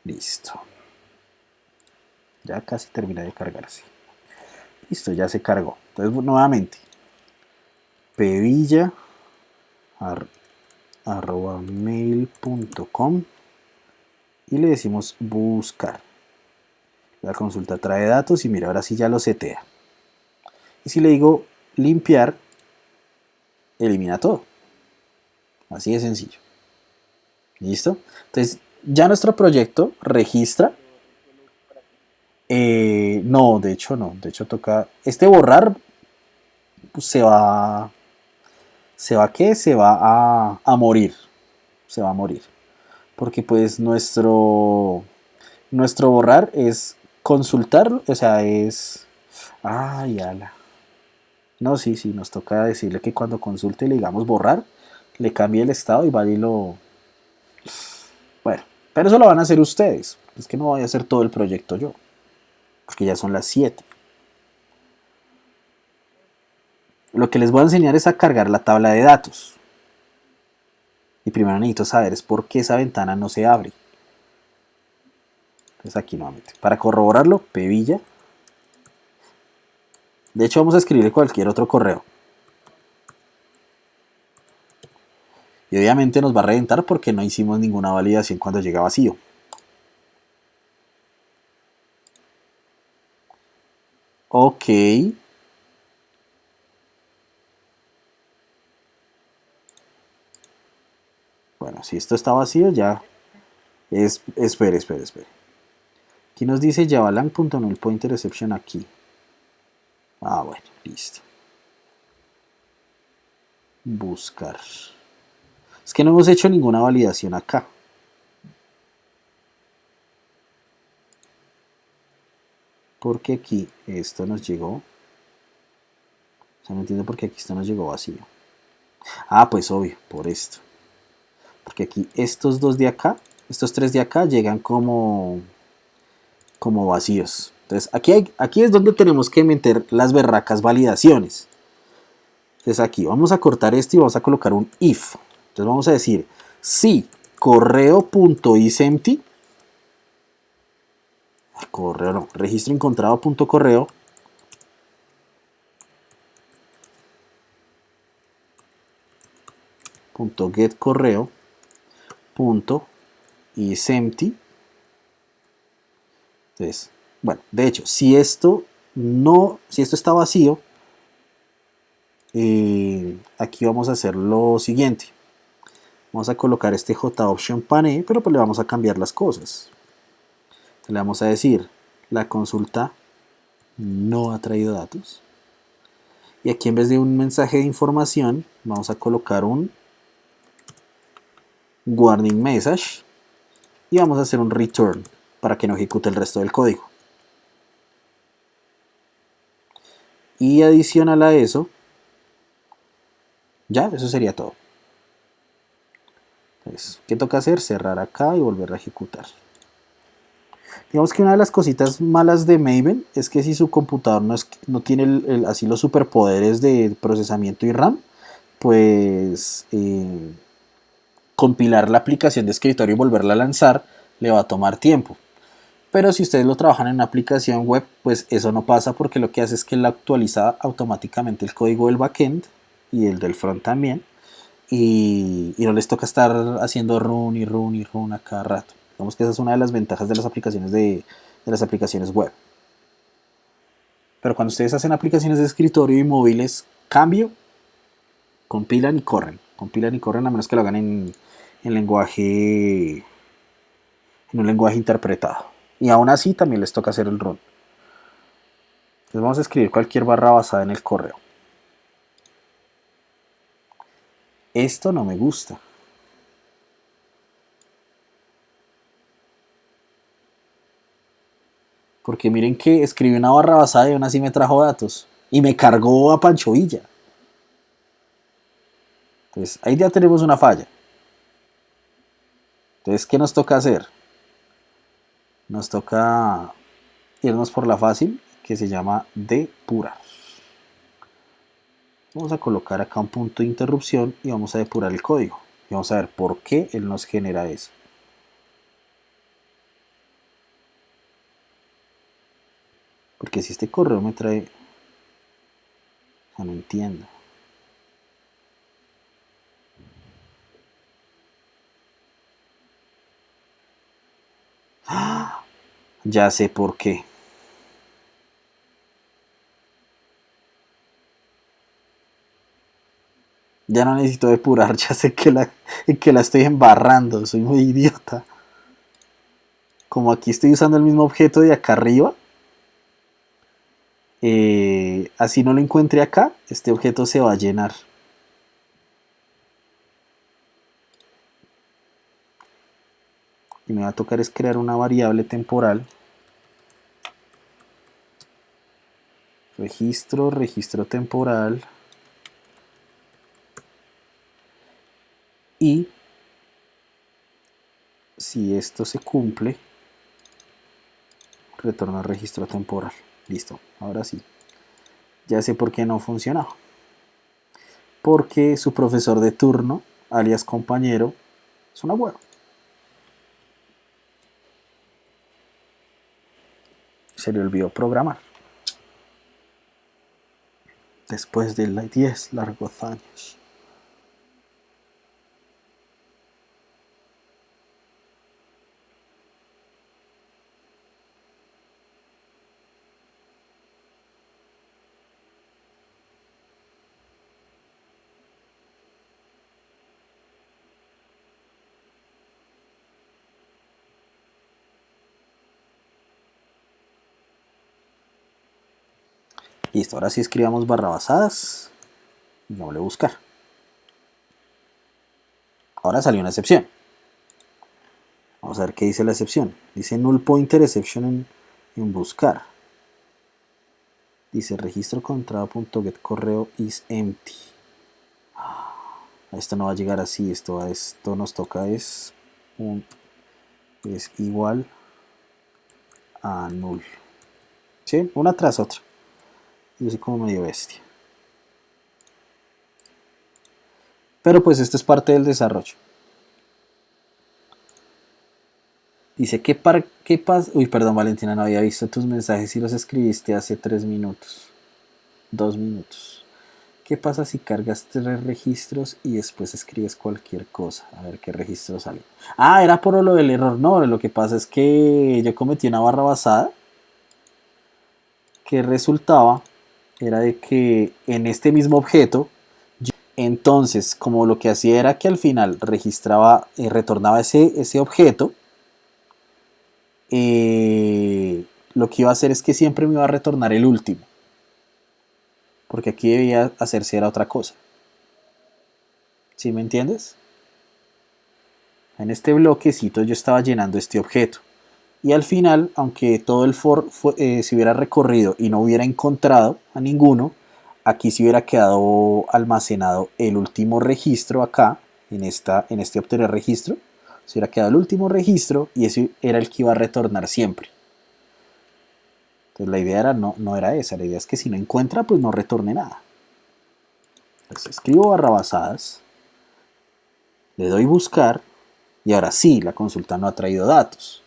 Listo. Ya casi termina de cargarse. Listo, ya se cargó. Entonces nuevamente, pevilla@mail.com y le decimos buscar. La consulta trae datos y mira, ahora sí ya lo setea. Y si le digo limpiar, elimina todo. Así de sencillo. ¿Listo? Entonces ya nuestro proyecto registra. No, de hecho no. De hecho toca. Este borrar pues, se va. ¿Se va qué? Se va a morir. Se va a morir. Porque pues nuestro borrar es consultarlo. O sea, es. Ay, ala. No, sí, sí, nos toca decirle que cuando consulte le digamos borrar, le cambie el estado y vaya y lo. Bueno, pero eso lo van a hacer ustedes. Es que no voy a hacer todo el proyecto yo. Porque ya son las 7. Lo que les voy a enseñar es a cargar la tabla de datos. Y primero necesito saber es por qué esa ventana no se abre. Entonces aquí nuevamente. Para corroborarlo, pevilla. De hecho vamos a escribirle cualquier otro correo. Y obviamente nos va a reventar porque no hicimos ninguna validación cuando llega vacío. Ok. Bueno, si esto está vacío ya espere. Aquí nos dice javalang.nullPointerException aquí. Ah, bueno, listo. Buscar. Es que no hemos hecho ninguna validación acá. Porque aquí esto nos llegó. O sea, no entiendo por qué aquí esto nos llegó vacío. Ah, pues obvio, por esto. Porque aquí estos dos de acá, estos tres de acá llegan como vacíos. Entonces aquí es donde tenemos que meter las berracas validaciones. Entonces aquí vamos a cortar esto y vamos a colocar un if. Entonces vamos a decir si correo.isEmpty, correo no, registro encontrado.correo .getCorreo .isEmpty. Entonces, bueno, de hecho, si esto está vacío, aquí vamos a hacer lo siguiente. Vamos a colocar este JOption pane, pero pues le vamos a cambiar las cosas. Le vamos a decir, la consulta no ha traído datos. Y aquí en vez de un mensaje de información, vamos a colocar un warning message y vamos a hacer un return para que no ejecute el resto del código. Y adicional a eso, ya, eso sería todo. Entonces, ¿qué toca hacer? Cerrar acá y volver a ejecutar. Digamos que una de las cositas malas de Maven es que si su computador no tiene así los superpoderes de procesamiento y RAM, pues compilar la aplicación de escritorio y volverla a lanzar le va a tomar tiempo. Pero si ustedes lo trabajan en una aplicación web, pues eso no pasa, porque lo que hace es que él actualiza automáticamente el código del backend y el del front también, y no les toca estar haciendo run y run y run a cada rato. Digamos que esa es una de las ventajas de las aplicaciones de las aplicaciones web. Pero cuando ustedes hacen aplicaciones de escritorio y móviles, cambio, compilan y corren. Compilan y corren a menos que lo hagan en un lenguaje interpretado. Y aún así también les toca hacer el run. Entonces vamos a escribir cualquier barra basada en el correo. Esto no me gusta. Porque miren que escribí una barra basada y aún así me trajo datos. Y me cargó a Pancho Villa. Entonces ahí ya tenemos una falla. Entonces, ¿qué nos toca hacer? Nos toca irnos por la fácil, que se llama depurar. Vamos a colocar acá un punto de interrupción y vamos a depurar el código. Y vamos a ver por qué él nos genera eso. Porque si este correo me trae... O sea, no entiendo. ¡Ah! Ya sé por qué. Ya no necesito depurar, ya sé que la estoy embarrando, soy muy idiota. Como aquí estoy usando el mismo objeto de acá arriba, así no lo encuentre acá, este objeto se va a llenar. Y me va a tocar es crear una variable temporal. Registro temporal. Y si esto se cumple, retorna al registro temporal. Listo, ahora sí. Ya sé por qué no funcionaba. Porque su profesor de turno, alias compañero, es una hueva. Se le olvidó programar. Después de 10 largos años. Listo, ahora sí escribamos barra basadas y vamos a buscar. Ahora salió una excepción. Vamos a ver qué dice la excepción. Dice null pointer exception en buscar. Dice registro encontrado.getCorreo is empty. Esto no va a llegar así, esto nos toca es igual a null. ¿Sí? Una tras otra. Yo soy como medio bestia. Pero pues esto es parte del desarrollo. Dice, ¿qué pasa? Uy, perdón, Valentina, no había visto tus mensajes y los escribiste hace 3 minutos. 2 minutos. ¿Qué pasa si cargas 3 registros y después escribes cualquier cosa? A ver qué registro sale. Ah, era por lo del error. No, lo que pasa es que yo cometí una barra basada que resultaba, era de que en este mismo objeto, entonces, como lo que hacía era que al final registraba, retornaba ese objeto, lo que iba a hacer es que siempre me iba a retornar el último. Porque aquí debía hacerse era otra cosa. ¿Sí me entiendes? En este bloquecito yo estaba llenando este objeto. Y al final, aunque todo el for se hubiera recorrido y no hubiera encontrado a ninguno, aquí se hubiera quedado almacenado el último registro acá, en este obtener registro. Se hubiera quedado el último registro y ese era el que iba a retornar siempre. Entonces la idea era, no era esa, la idea es que si no encuentra, pues no retorne nada. Entonces escribo barrabasadas, le doy buscar y ahora sí, la consulta no ha traído datos.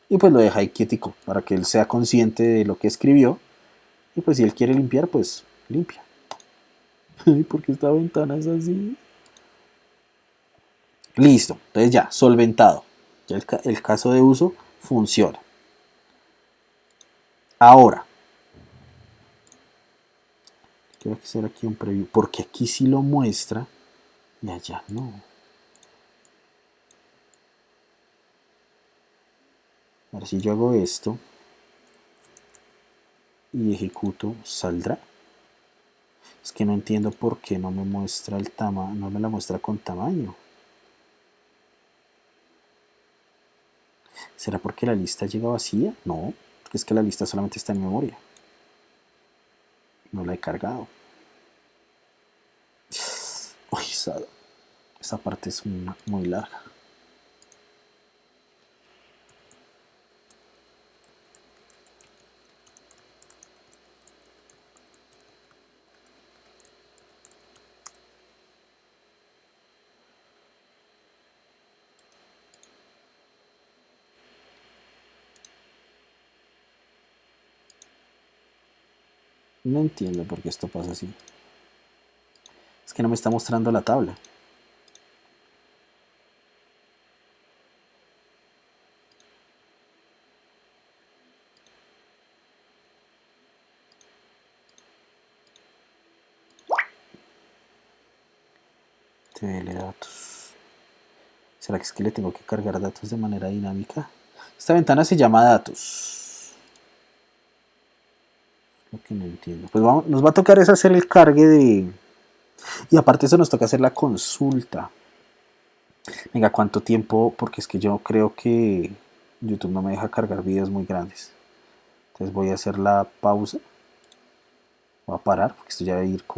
Y pues lo deja ahí quietico para que él sea consciente de lo que escribió. Y pues si él quiere limpiar, pues limpia. ¿Por qué esta ventana es así? Listo, entonces ya, solventado. Ya el caso de uso funciona. Ahora, quiero hacer aquí un preview, porque aquí sí lo muestra y allá no. A ver si yo hago esto y ejecuto, ¿saldrá? Es que no entiendo por qué no me muestra el tamaño, no me la muestra con tamaño. ¿Será porque la lista llega vacía? No, porque es que la lista solamente está en memoria. No la he cargado. Uy, esa parte es muy larga. No entiendo por qué esto pasa así. Es que no me está mostrando la tabla. TBL datos. ¿Será que es que le tengo que cargar datos de manera dinámica? Esta ventana se llama datos. Lo que no entiendo. Pues nos va a tocar es hacer el cargue de... Y aparte eso nos toca hacer la consulta. Venga, ¿cuánto tiempo? Porque es que yo creo que YouTube no me deja cargar videos muy grandes. Entonces voy a hacer la pausa. Voy a parar porque esto ya va a ir como